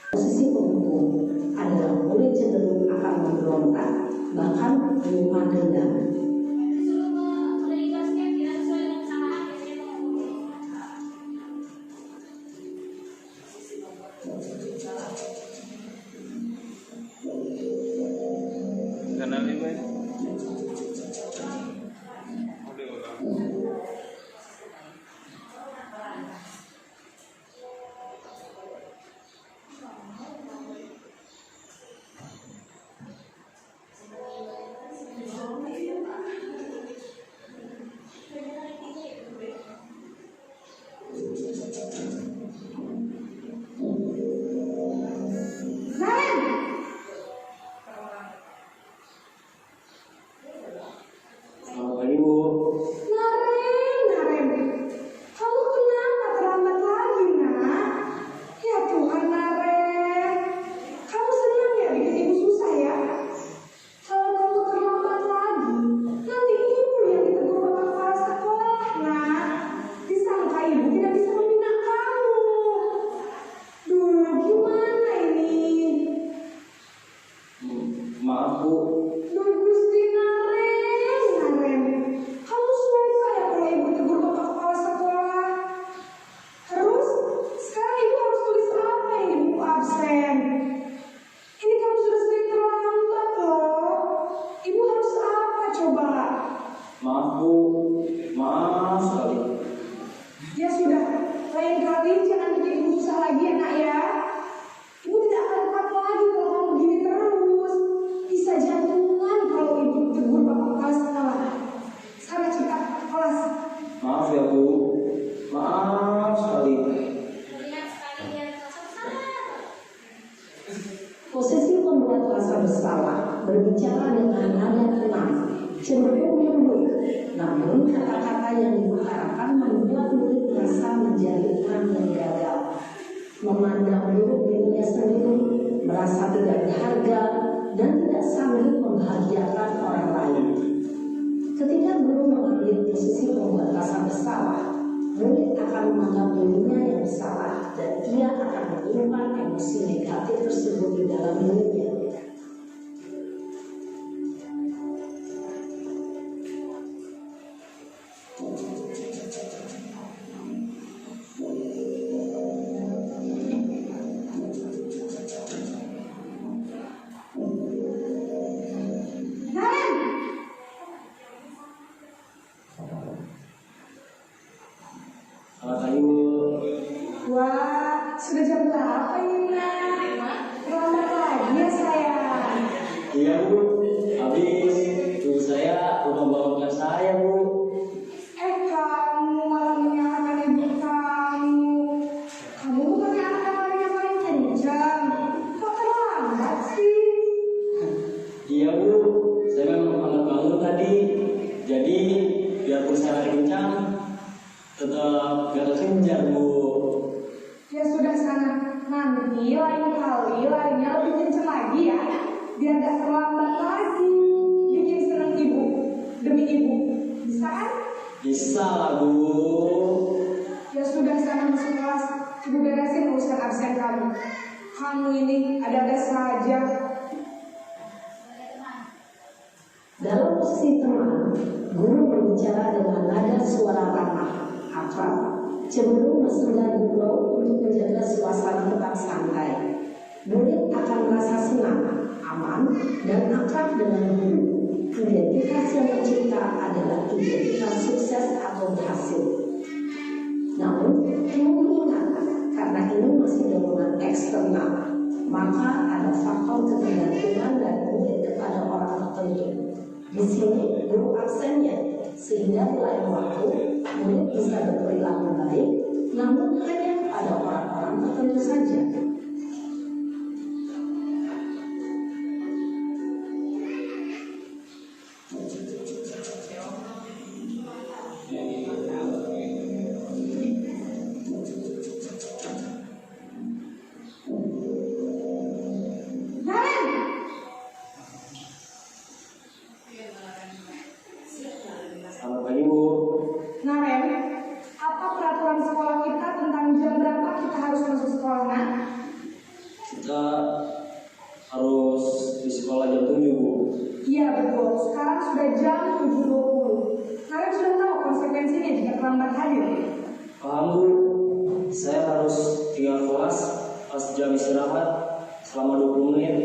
Posisi penghukum adalah murid cenderung akan memberontak, bahkan menyimpan dendam. Disuruh beli basket tidak sesuai dengan kesalahan biasanya menghukum. Kanal 5 ini. Naren! Selamat pagi, Bu. Naren, kamu kenapa terlambat lagi, nak? Ya Tuhan, Naren, kamu senang ya bikin ibu susah ya? Kalau kamu terlambat lagi, nanti ibu yang ditegur bapak kepala sekolah, nak. Disangka ibu tidak bisa membina kamu. Duh, gimana ini? Maaf, Bu. Duh, Gusti Naren, kamu susah ya kalau ibu tegur bapak kepala sekolah. Terus, sekarang ibu harus tulis apa ini buku absen? Ini kamu sudah sering terlambat loh. Ibu harus apa coba? Maaf, Bu. Maaf sekali. Ya sudah, lain kali jangan bikin ibu susah lagi ya nak ya. Ibu tidak akan kuat lagi kalau kamu gini terus. Bisa jantungan kalau ibu tegur bapak kepala sekolah. Sana cepat ke kelas. Maaf ya, Bu. Maaf sekali. Melihat sekali dia rasa bersalah. Posisi pembuat rasa bersalah berbicara dengan nada tenang, cenderung lembut, namun kata-kata yang diutarakan membuat murid merasa menjadi orang yang gagal, memandang buruk dirinya sendiri, merasa tidak berharga, dan tidak sanggup membahagiakan orang lain. Ketika guru mengambil posisi pembuat rasa bersalah, murid akan menganggap dirinya yang bersalah dan ia akan menyimpan emosi negatif tersebut di dalam dirinya. Naren, Selamat pagi, Bu. wah sudah jam berapa ini nak? Terlambat lagi ya sayang. Iya, Bu. Habis ibu saya udah bangunkan saya, Bu. Kamu malah menyalahkan ibu kamu. Kamu bukannya anak yang larinya paling kencang. Kok terlambat sih? Iya, Bu. Saya memang banget bangun tadi. Jadi biarpun saya lari kencang, tetap gak kejar, Bu. Ya sudah sana. Nanti lain kali larinya lebih kencang lagi ya. Biar gak terlambat lagi. Bikin senang ibu. Demi ibu. Bisa kan? Bisa lah, Bu. Ya sudah sana masuk kelas. Ibu beresin urusan absen kamu. Kamu ini ada-ada saja. Dalam posisi tenang, guru berbicara dengan nada suara ramah, akrab, cenderung bersandar gurau untuk menjaga suasana tetap santai. Murid akan merasa senang, aman, dan akrab dengan guru. Identitas yang tercipta adalah identitas sukses atau berhasil. Namun, perlu diingat, karena ini masih dorongan eksternal, maka ada faktor ketergantungan dari murid kepada orang tertentu. Di sini guru absennya, sehingga di lain waktu murid bisa berperilaku baik, namun hanya pada orang-orang tertentu saja. Selamat pagi Bu. Naren, apa peraturan sekolah kita tentang jam berapa kita harus masuk sekolah, Nak? Kita harus di sekolah jam 7 Bu. Iya betul, sekarang sudah jam 7.20. Naren sudah tahu konsekuensinya jika terlambat hadir. Paham Bu, saya harus tinggal kelas pas jam istirahat selama 20 menit.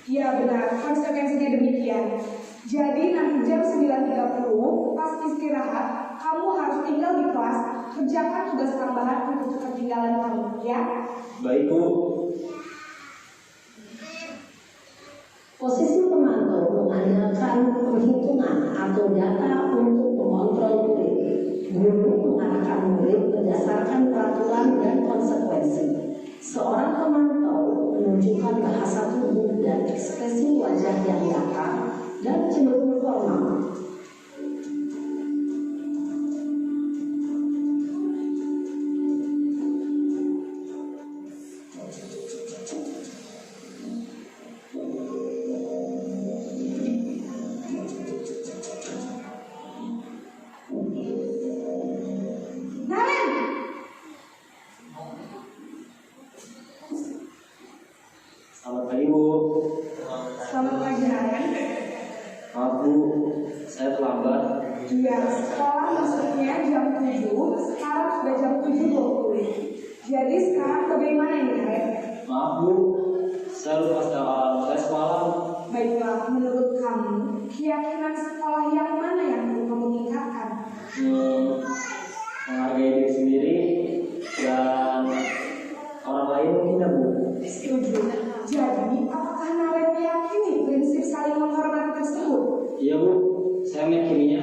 Iya benar, konsekuensinya demikian. Jadi nanti jam 9.30 pas istirahat, kamu harus tinggal di kelas, kerjakan tugas tambahan untuk ketertinggalan kamu, ya? Baik Bu. Posisi pemantau mengandalkan perhitungan atau data untuk mengontrol murid. Guru mengarahkan murid berdasarkan peraturan dan konsekuensi. Seorang pemantau menunjukkan bahasa tubuh dan ekspresi wajah yang datar dan cenderung formal. Naren! Selamat pagi Bu. Selamat pagi, Naren. Maaf Bu, saya terlambat. Iya, sekolah masuknya jam 7, sekarang sudah jam 7.20. Jadi sekarang bagaimana ini, Naren? Maaf Bu, saya lupa alarm saya semalam. Baiklah, menurut kamu, keyakinan sekolah yang mana yang perlu kamu tingkatkan? Menghargai diri sendiri dan orang lain mungkin ya Bu. Setuju. Jadi, apakah Naren meyakini prinsip saling menghormati tersebut? Iya Bu, saya meyakininya.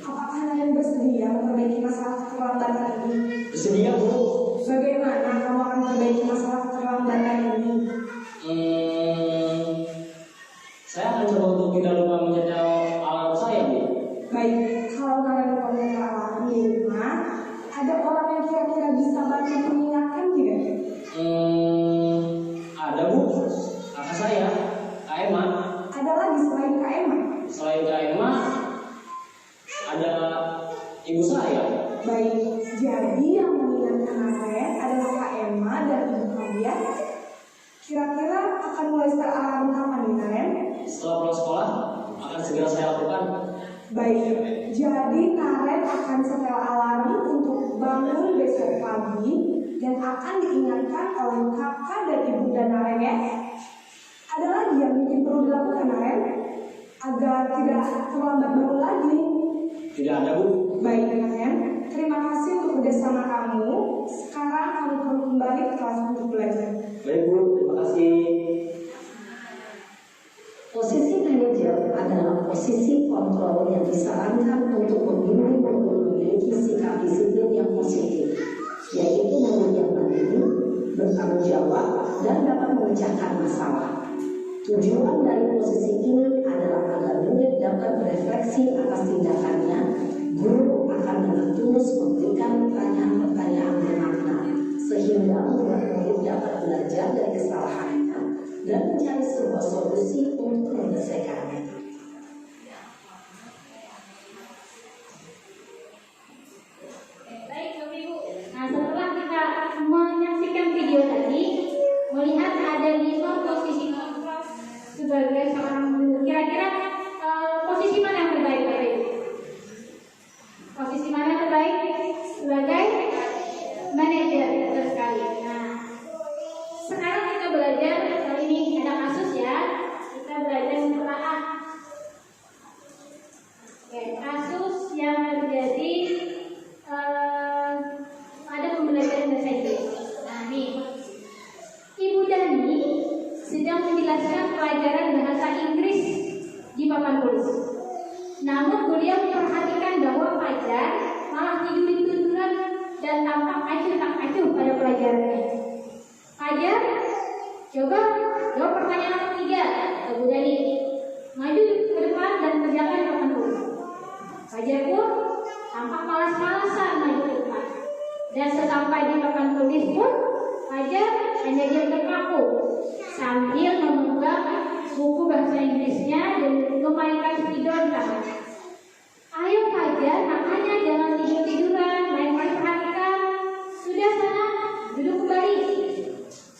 Apakah Naren bersedia memperbaiki masalah keterlambatan ini? Bersedia Bu. Bagaimana kamu akan memperbaiki masalah keterlambatan ini? Saya akan coba untuk tidak lupa menyetel alarm saya Bu. Baik, kalau Naren lupa menyetel alarm di rumah, ada orang yang kira-kira bisa bantu mengingatkan tidak? Ada Bu, kakak saya, Kak Emma. Ada lagi selain Kak Emma? Selain Kak Emma, ada ibu saya. Baik, jadi yang mengingatkan Naren adalah Kak Emma dan ibu kalian. Kira-kira akan mulai start alarm kapan nih, Naren? Setelah pulang sekolah, akan segera saya lakukan. Baik, jadi Naren akan setel alarm untuk bangun besok pagi dan akan diingatkan oleh kakak dan ibunda Naren ya. Ada lagi yang mungkin perlu dilakukan Naren agar tidak terlambat bangun lagi. Tidak ada Bu. Baik Naren, terima kasih untuk kerjasama kamu. Sekarang kamu perlu kembali ke kelas untuk belajar. Baik Bu, terima kasih. Posisi manajer adalah posisi kontrol yang disarankan untuk membimbing guru memiliki sikap disiplin yang positif, yaitu murid yang mandiri, bertanggung jawab, dan dapat memecahkan masalah. Tujuan dari posisi ini adalah agar murid dapat berefleksi atas tindakannya. Guru akan dengan tulus memberikan pertanyaan-pertanyaan bermakna, sehingga membuat murid dapat belajar dari kesalahannya dan mencari sebuah solusi untuk menyelesaikannya. Baik, Bapak Ibu. Nah, setelah kita menyaksikan video tadi, melihat ada 5 posisi kontrol sebagai seorang guru. Kira-kira posisi mana yang terbaik, Bapak Ibu? Posisi mana terbaik sebagai menjelaskan pelajaran bahasa Inggris di papan tulis. Namun beliau memperhatikan bahwa Fajar malah tidur-tiduran dan tampak acuh pada pelajarannya. Fajar, coba jawab pertanyaan nomor 3. Ibu Dani, maju ke depan dan kerjakan papan tulis. Fajar pun tampak malas-malasan maju ke depan. Dan sesampai di papan tulis pun, Fajar hanya diam terpaku sambil memegang buku bahasa Inggrisnya dan memainkan spidol di tangannya. Ayo Fajar, makanya jangan tidur-tiduran, main-main perhatikan. Sudah sana, duduk kembali.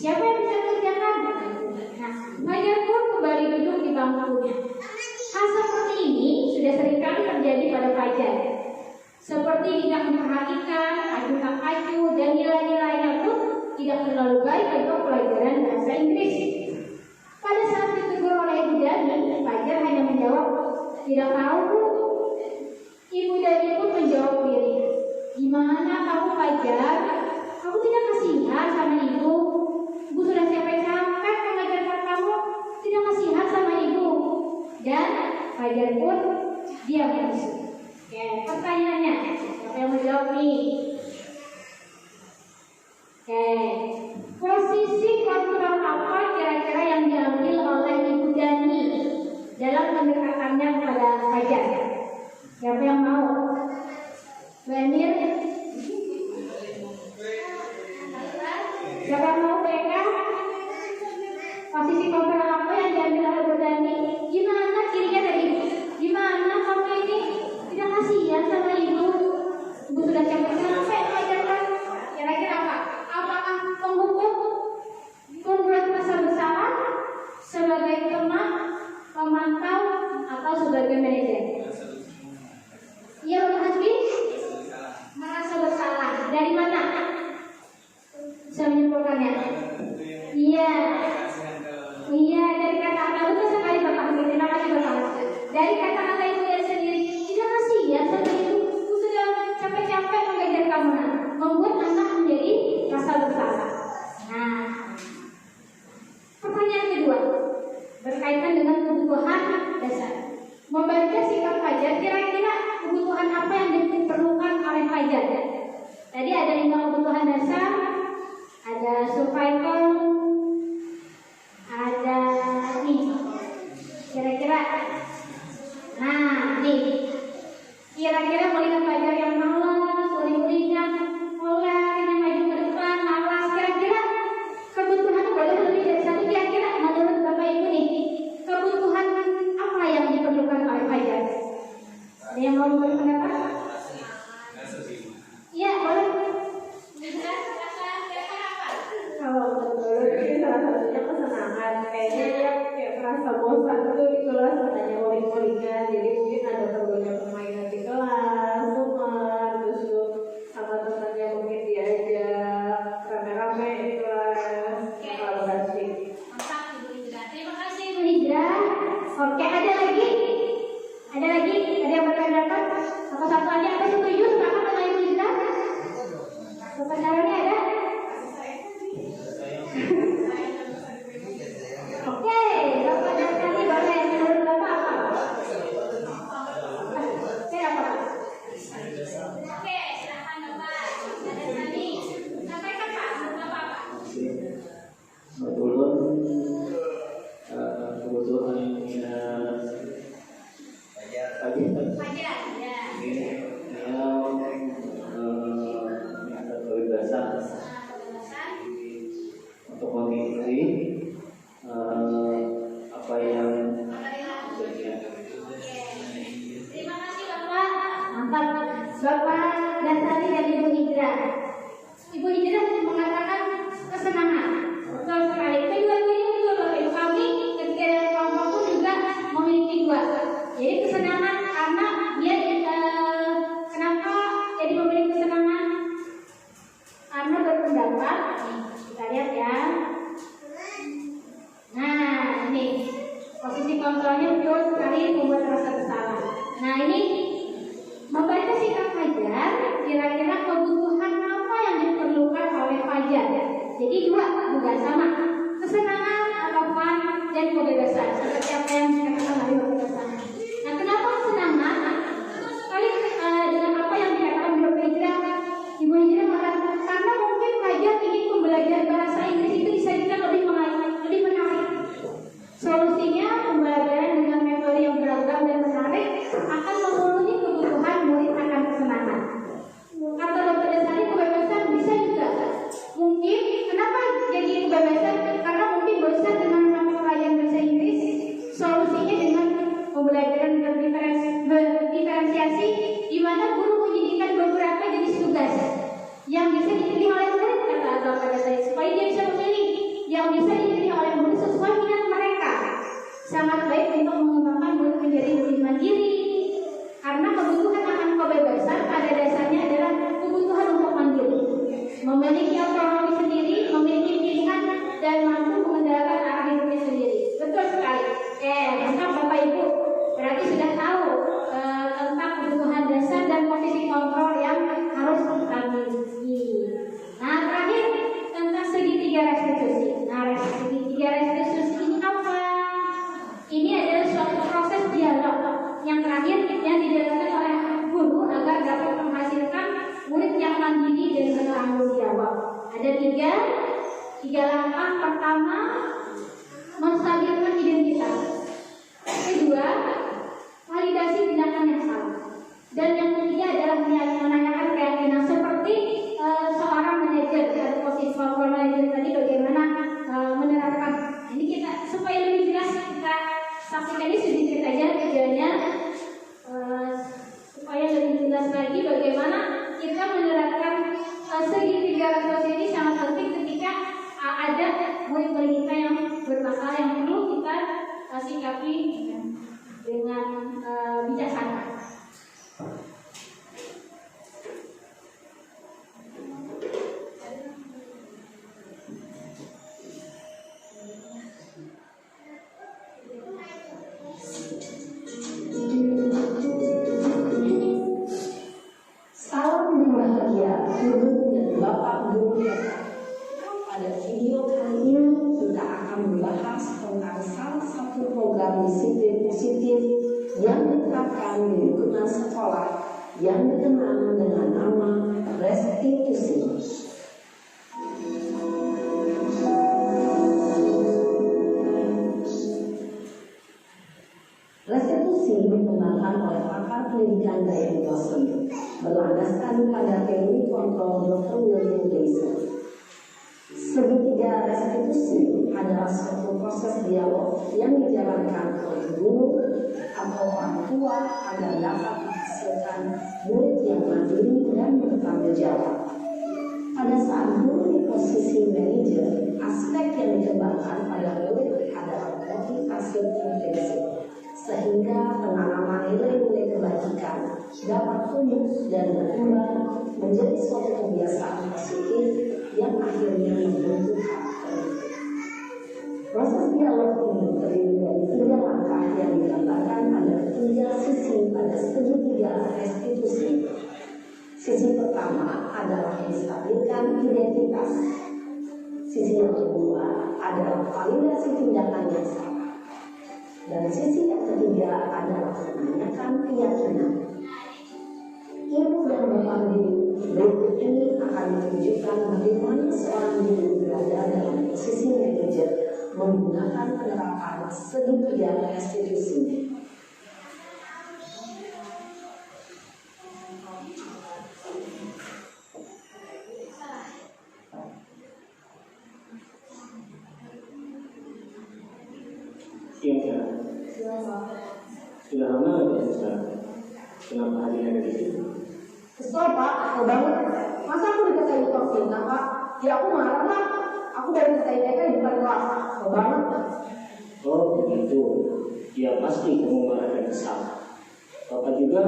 Siapa yang bisa mengerjakan? Nah, Fajar pun kembali duduk di bangkunya. Hal seperti ini sudah seringkali terjadi pada Fajar. Seperti tidak memperhatikan, acuh tak acuh, dan nilai-nilainya pun tidak terlalu baik untuk pelajaran bahasa Inggris. Pada saat ditegur oleh Ibu Dani, Fajar hanya menjawab, tidak tahu Bu. Ibu Dani pun menjawab diri, gimana kamu Fajar? Kamu tidak kasihan sama ibu? Ibu sudah capek-capek mengajarkan kamu, tidak kasihan sama ibu. Dan Fajar pun diam di situ. Oke, pertanyaannya, siapa yang menjawab nih? Oke, posisi kontrol apa kira-kira yang diambil oleh Ibu Dani dalam pendekatannya kepada Fajar? Siapa yang mau? Banir? Siapa yang mau PK? Posisi kontrol apa yang diambil oleh Ibu Dani? Gimana cirinya dari ibu? Gimana kamu ini tidak kasihan sama ibu? Ibu sudah capek-capek mengajarkan. Kira-kira apa? Apakah menghukum, membuat merasa bersalah, sebagai teman, pemantau, atau sebagai manajer? Iya, Bapak Hasbi? Merasa bersalah. Dari mana? Bisa menyimpulkannya? Iya. Iya, dari kata-kata betul sekali Bapak Hasbi. Terima kasih Bapak Hasbi. Dari kata-kata ibu sendiri, tidak kasihan sama ibu. Ibu sudah capek-capek mengajar kamu, nah, membuat anak menjadi rasa bersalah. Nah, pertanyaan kedua berkaitan dengan kebutuhan dasar. Membaca sikap Fajar, kira-kira kebutuhan apa yang diperlukan oleh Fajar? Tadi ada 5 kebutuhan dasar, ada survival, ada nih, kira-kira. Nah, nih, kira-kira melihat Fajar yang malas, uring-uringan, yang maju ke depan, malas, kira-kira kebutuhan boleh lebih dari satu. Kira-kira menurut Bapak Ibu nih, kebutuhan apa yang diperlukan oleh Fajar? Ada yang mau berpendapat? Iya, boleh. Kalau menurut ini salah satunya kesenangan. Kayaknya dia kayak merasa bosan tuh di kelas, katanya uring-uringan. Jadi mungkin ada perlunya permainan di kelas, teman, terus tuh sama temannya mungkin diajak rame-rame di kelas. Kalau berarti. Mantap Ibu Hijrah. Terima kasih Ibu Hijrah. Oke, ada lagi? Ada lagi? Ada yang berpendapat? Satu-satu aja. Apa setuju? Sepakat dengan Ibu Hijrah? Pertanyaannya ada? Oke, Bapak dan Kami boleh menurut Bapak apa? Saya apa? Oke, silakan Bapak. Dan Kami sampaikan Pak, menurut Bapak apa? Kebutuhan Fajar, ya. kebebasan untuk mengikuti apa yang Terima kasih Bapak. Mantap. Bapak dan Tani dan Ibu Hijrah. Ibu Hijrah mengatakan kesenangan. Betul sekali. Kedua-duanya betul Bapak Ibu. Kami ketika dari kelompok pun juga memiliki 2. Jadi kesenangan karena dia kenapa jadi memiliki kesenangan? Karena berpendapat. Kita lihat ya. Nah, ini posisi kontrolnya betul sekali membuat rasa bersalah. Nah, ini membaca sikap Fajar, kira-kira kebutuhan apa yang diperlukan oleh Fajar? Jadi 2 juga sama, kesenangan atau fun dan kebebasan seperti apa yang dikatakan Mari kebebasan. Nah, kenapa kesenangan? Kali dengan apa yang dikatakan Ibu Hijrah mengatakan karena mungkin pelajar ingin belajar bahasa Inggris itu disajikan lebih menarik. Solusinya pembelajaran dengan metode yang beragam dan menarik akan memenuhi kebutuhan murid akan kesenangan. Kata Dr. Desari, kebebasan bisa juga. Mungkin kenapa jadi kebebasan? Karena mungkin bosan dengan pelajaran bahasa Inggris. Solusinya dengan pembelajaran berdiferensiasi, di mana guru menjadikan beberapa jenis tugas yang bisa dipilih oleh murid, kata Dr. Desari, supaya dia bisa memilih yang bisa dipilih oleh murid sesuai minat mereka. Sangat baik untuk mengembangkan murid menjadi lebih mandiri. Karena kebutuhan akan kebebasan pada dasarnya adalah kebutuhan untuk mandiri, memiliki otonomi sendiri, memiliki pilihan, dan mampu mengendalikan arah hidupnya sendiri. Betul sekali. Maka Bapak Ibu berarti sudah tahu tentang kebutuhan dasar dan posisi kontrol yang harus kita miliki. Nah, terakhir tentang segitiga restitusi. Nah, segitiga restitusi ini apa? Ini adalah suatu proses dialog yang terakhir yang dijalankan oleh guru agar dapat menghasilkan murid yang mandiri dan bertanggung jawab. Ada tiga langkah. Pertama, menstabilkan identitas. Kedua, validasi tindakan yang salah. Dan yang ketiga adalah menanyakan keyakinan seperti seorang manajer atau posisi manajer tadi bagaimana menerapkan. Ini kita supaya lebih jelas kita saksikan ini sedikit aja kerjanya supaya lebih jelas lagi bagaimana kita menerapkan segitiga restitusi ini sangat penting ketika ada murid-murid kita yang bermasalah yang perlu kita sikapi dengan bijaksana. Salam berbahagia Guru dan Bapak Guru kita. Pada video kali ini kita akan membahas tentang salah satu program disiplin positif yang diterapkan di lingkungan sekolah yang dikenal dengan nama restitusi. Restitusi dikembangkan oleh pakar pendidikan dan dosen berlandaskan pada teori kontrol Dr. William Gleiser. Segitiga restitusi adalah suatu proses dialog yang dijalankan oleh guru atau orang tua agar dapat menghasilkan murid yang mandiri dan bertanggung jawab. Pada saat guru di posisi manajer, aspek yang dikembangkan pada murid adalah motivasi intensif, sehingga penanaman nilai-nilai kebajikan dapat tumbuh dan berkembang menjadi suatu kebiasaan positif yang akhirnya membentuk karakter. Proses dialog ini terdiri dari 3 langkah yang digambarkan pada 3 sisi pada segitiga restitusi. Sisi pertama adalah menstabilkan identitas. Sisi yang kedua adalah validasi tindakan yang salah. Dan sisi yang ketiga adalah menanyakan keyakinan. Ibu dan bapak guru berikut ini akan menunjukkan bagaimana seorang guru berada dalam posisi manajer menggunakan penerapan segitiga restitusi. Iya, sudah lama ya Ustaz? Kenapa hadirnya di sini? Kesel Pak, kesel banget. Masa aku dikatain tukang fitnah Pak? Ya aku marah lah. Aku dari dikatain mereka di depan kelas. Kesel banget. Oh begitu. Ya pasti kamu marah dan kesal. Bapak juga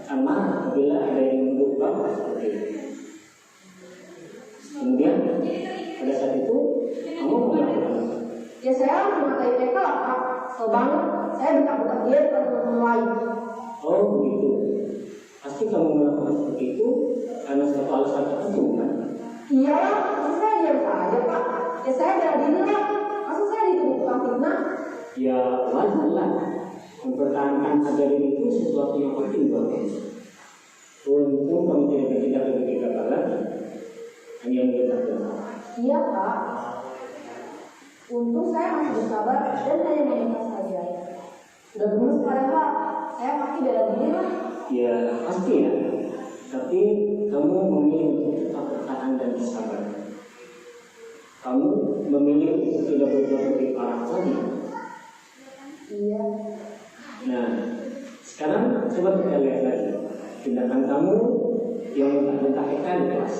akan marah apabila ada yang menuduh Bapak seperti itu. Kemudian pada saat itu kamu melakukan apa? Ya saya langsung ngatain mereka lah Pak. Kesel banget. Saya bentak-bentak dia depan teman-teman lain. Oh begitu. Pasti kamu melakukan seperti itu karena suatu alasan tertentu kan? Iya lah, masa saya diam saja Pak? Ya saya bela diri lah. Masa saya dituduh tukang fitnah? Ya wajar lah, mempertahankan ajaran itu sesuatu yang penting buat kamu. Untung kamu tidak bertindak lebih gegabah lagi, hanya mendekat doa. Iya Pak, untung saya masih bersabar dan hanya meminta saja. Sudah benar sekarang Pak, saya pasti bela diri lah. Ya pasti ya, tapi kamu memilih untuk tetap bertahan dan bersabar. Kamu memilih untuk tidak berbuat lebih parah lagi. Iya. Nah, sekarang coba kita lihat lagi tindakan kamu yang mentah-mentahkan di kelas.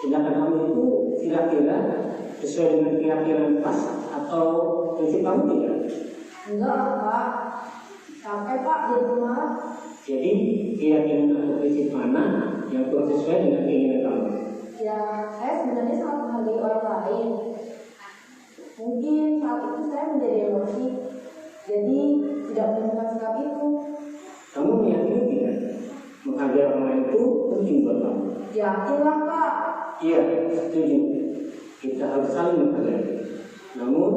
Tindakan kamu itu kira-kira sesuai dengan keyakinan kelas atau prinsip kamu tidak? Enggak lah Pak, capek Pak jadi pemarah. Jadi keyakinan atau prinsip mana yang kurang sesuai dengan keinginan kamu? Ya, saya sebenarnya sangat menghargai orang lain. Mungkin saat itu saya menjadi emosi, jadi tidak menemukan sikap itu. Kamu meyakini tidak? Menghargai orang lain itu penting buat kamu. Yakinlah Pak. Iya, setuju. Kita harus saling menghargai. Namun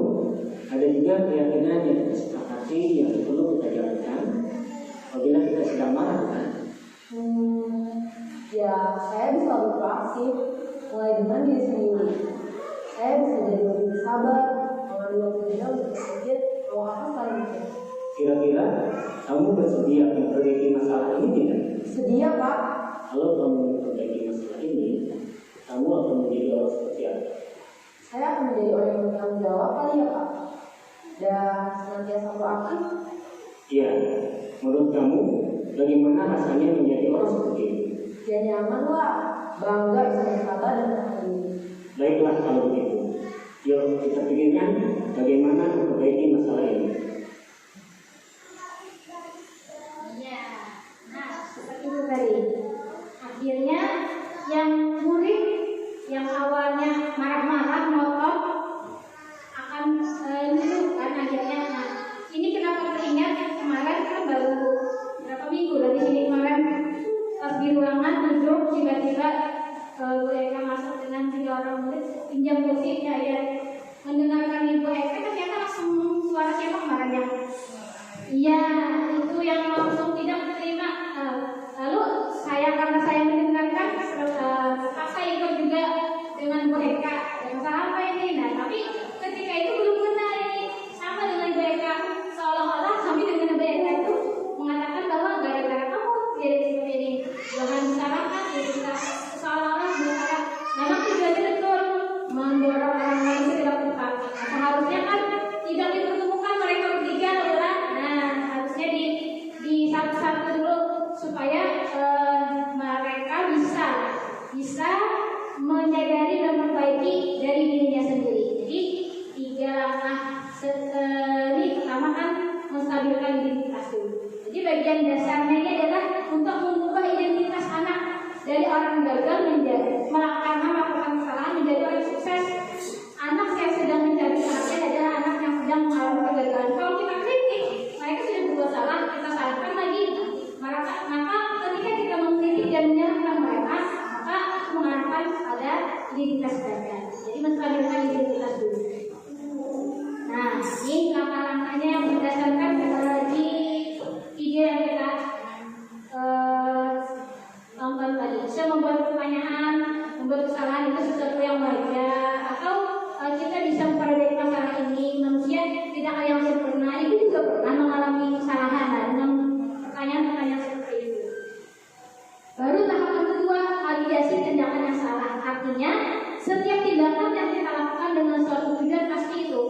ada juga keyakinan yang kita sepakati yang perlu kita jalankan apabila kita sedang marah, kan? Ya, saya bisa berproaktif mulai dengan diri sendiri. Saya bisa jadi lebih sabar, mengambil waktu jeda untuk berpikir mau apa selanjutnya. Kira-kira kamu bersedia memperbaiki masalah ini tidak? Sedia Pak. Kalau kamu memperbaiki masalah ini, kamu akan menjadi orang seperti apa? Saya akan menjadi orang yang bertanggung jawab kali ya Pak. Dan senantiasa proaktif. Iya, menurut kamu bagaimana rasanya menjadi orang seperti itu? Ya nyaman lah, bangga bisa berkata dan menghakimi. Baiklah kalau begitu. Yuk kita pikirkan bagaimana memperbaiki masalah ini. Iya, nah seperti itu tadi. Akhirnya yang murid yang awalnya marah-marah, ngotot akan nunduk kan akhirnya. Nah, ini kenapa teringat kemarin kan baru berapa minggu dari sini kemarin pas di ruangan duduk tiba-tiba Bu Eka masuk dengan 3 orang murid pinjam kursinya ya mendengarkan Ibu Eka ternyata langsung suara siapa kemarin yang iya itu yang langsung tidak terima. Lalu karena saya mendengarkan terpaksa ikut juga dengan Bu Eka. Masalah apa ini? Nah tapi ketika itu belum pernah ini sama dengan Bu Eka, seolah-olah kami dengan Bu Eka itu mengatakan bahwa gara-gara kamu jadi seperti ini jangan disalahkan, jadi kita seolah-olah berharap memang tujuannya betul mendorong orang lain itu tidak tepat. Seharusnya kan tidak dipertemukan mereka bertiga adalah harusnya di satu-satu dulu supaya mereka bisa menyadari dan memperbaiki dari dirinya sendiri. Jadi 3 langkah ini pertama kan menstabilkan identitas dulu. Jadi bagian dasarnya ini adalah untuk mengubah identitas anak dari orang gagal menjadi melakukan kesalahan menjadi orang sukses. Anak yang sedang mencari anaknya adalah anak yang sedang mengalami kegagalan. Kalau kita kritik, mereka sudah berbuat salah, kita salahkan lagi. Maka ketika kita mengkritik dan menyalahkan mereka, maka mengarahkan pada identitas mereka. Jadi menstabilkan identitas dulu. Nah, ini langkah-langkahnya yang berdasarkan di ide yang kita tonton tadi. Bisa membuat pertanyaan, membuat kesalahan itu sesuatu yang wajar, atau kita bisa memperbaiki masalah ini. Manusia tidak ada yang sempurna, itu juga pernah mengalami kesalahan dengan pertanyaan-pertanyaan seperti itu. Baru tahapan kedua, validasi tindakan yang salah. Artinya setiap tindakan yang kita lakukan dengan suatu tujuan pasti itu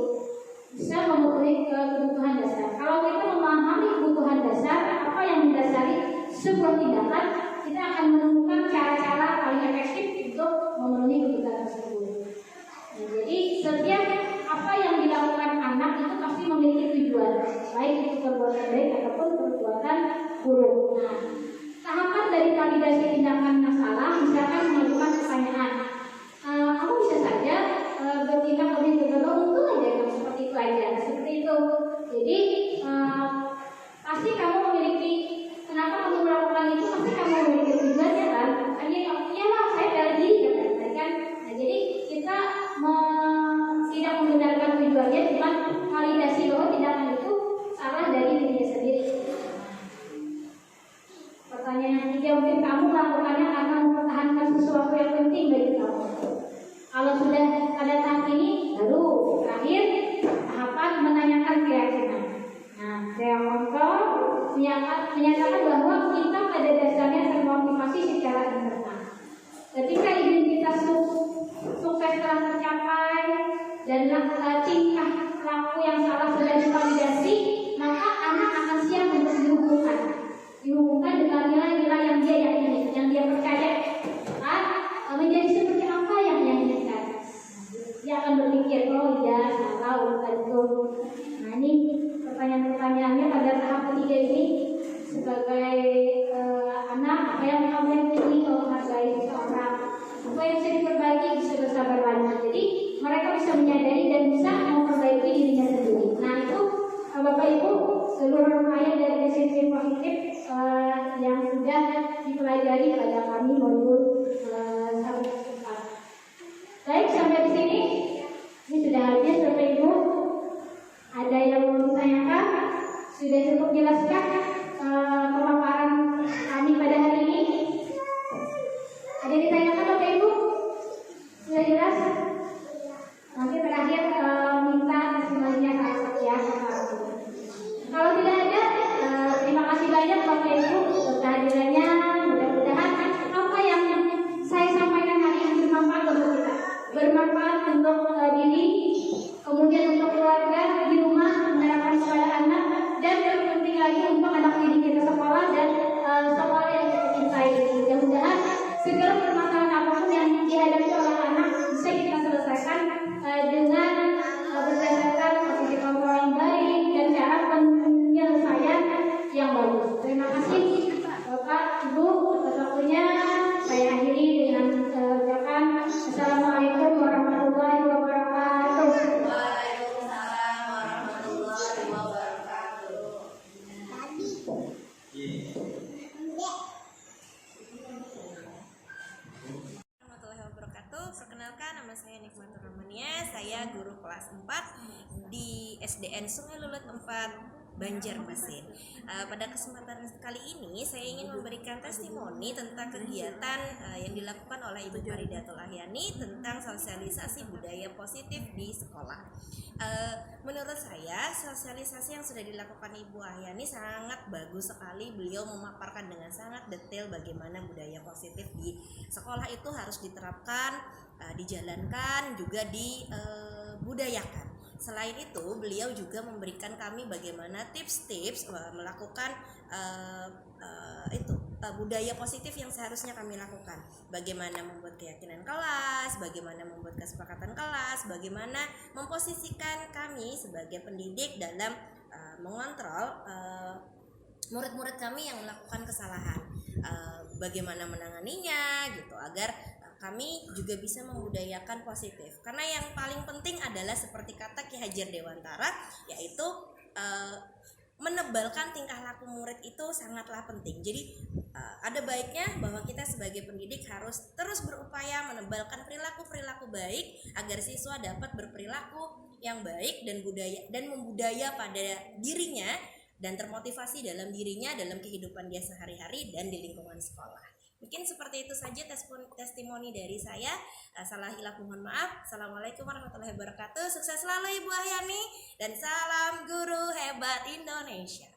bisa memenuhi kebutuhan dasar. Kalau kita memahami kebutuhan dasar, apa yang mendasari sebuah tindakan, kita akan menemukan cara-cara paling efektif untuk memenuhi kebutuhan tersebut. Nah, jadi setiap apa yang dilakukan anak itu pasti memiliki tujuan, baik itu perbuatan baik ataupun perbuatan buruk. Nah, tahapan dari validasi tindakan yang salah, misalkan mengajukan pertanyaan, kamu bisa saja bertindak lebih berbeda, untung aja kamu seperti itu aja, seperti itu. Jadi pasti kamu memiliki, kenapa kamu melakukan itu, pasti kamu memiliki tujuannya kan? Iyalah saya bela diri kan? Nah, jadi kita tidak membenarkan tujuannya, cuma validasi bahwa tindakan dan kamu melakukannya karena mempertahankan sesuatu yang penting bagi kamu. Kalau sudah pada tahap ini, baru terakhir tahapan menanyakan keyakinan. Nah, saya menyatakan bahwa kita pada dasarnya termotivasi secara internal. Ketika identitas sukses telah tercapai dan tingkah laku yang salah sudah divalidasi, maka anak akan siap untuk dihubungkan dengan nilai-nilai yang dia yakini, yang dia percaya. Menjadi seperti apa yang dia inginkan. Dia akan berpikir, oh iya, salah, bukan itu. Nah, ini pertanyaan-pertanyaannya pada tahap ketiga ini sebagai anak, apa yang kamu ingin kalau menghargai seseorang, apa yang bisa diperbaiki, bisa bersabar lagi. Jadi mereka bisa menyadari dan bisa memperbaiki dirinya sendiri. Nah, itu Bapak Ibu seluruh rangkaian dari disiplin positif yang sudah dipelajari pada kami modul 1. Baik, sampai di sini. Ini sudah habis, Bapak Ibu. Ada yang mau ditanyakan? Sudah cukup jelaskan pemaparan kami pada hari ini? Ada yang ditanyakan, Bapak Ibu? Sudah jelas? Nanti terakhir minta testimoninya satu ya. Kalau tidak ada, terima kasih banyak Bapak Ibu kehadirannya. Mudah-mudahan apa yang saya sampaikan hari ini bermanfaat untuk kita, bermanfaat untuk diri, kemudian untuk keluarga di rumah, menerapkan kepada anak, dan yang penting lagi untuk anak didik kita sekolah dan sekolah yang kita cintai. Mudah-mudahan segala permasalahan apapun yang dihadapi oleh anak bisa kita selesaikan dengan berdasarkan posisi kontrol yang baik dan cara penyelesaian yang bagus. Terima kasih Bapak, Ibu atas waktunya. Saya akhiri dengan ucapan Assalamualaikum warahmatullahi wabarakatuh. Waalaikumsalam warahmatullahi wabarakatuh. Warahmatullahi wabarakatuh. Perkenalkan, nama saya Nikmatur Rahmania. Saya guru kelas 4 di SDN Sungai Lulut 4 Banjarmasin. Pada kesempatan kali ini saya ingin memberikan testimoni tentang kegiatan yang dilakukan oleh Ibu Faridatul Ahyani tentang sosialisasi budaya positif di sekolah. Menurut saya sosialisasi yang sudah dilakukan Ibu Ahyani sangat bagus sekali. Beliau memaparkan dengan sangat detail bagaimana budaya positif di sekolah itu harus diterapkan, dijalankan, juga dibudayakan. Selain itu, beliau juga memberikan kami bagaimana tips-tips melakukan budaya positif yang seharusnya kami lakukan. Bagaimana membuat keyakinan kelas, bagaimana membuat kesepakatan kelas, bagaimana memposisikan kami sebagai pendidik dalam mengontrol murid-murid kami yang melakukan kesalahan, bagaimana menanganinya gitu agar kami juga bisa membudayakan positif. Karena yang paling penting adalah seperti kata Ki Hajar Dewantara, yaitu menebalkan tingkah laku murid itu sangatlah penting. Jadi ada baiknya bahwa kita sebagai pendidik harus terus berupaya menebalkan perilaku-perilaku baik agar siswa dapat berperilaku yang baik dan membudaya pada dirinya dan termotivasi dalam dirinya dalam kehidupan dia sehari-hari dan di lingkungan sekolah. Mungkin seperti itu saja testimoni dari saya. Salah hilaf mohon maaf. Assalamualaikum warahmatullahi wabarakatuh. Sukses selalu Ibu Ahyani dan salam guru hebat Indonesia.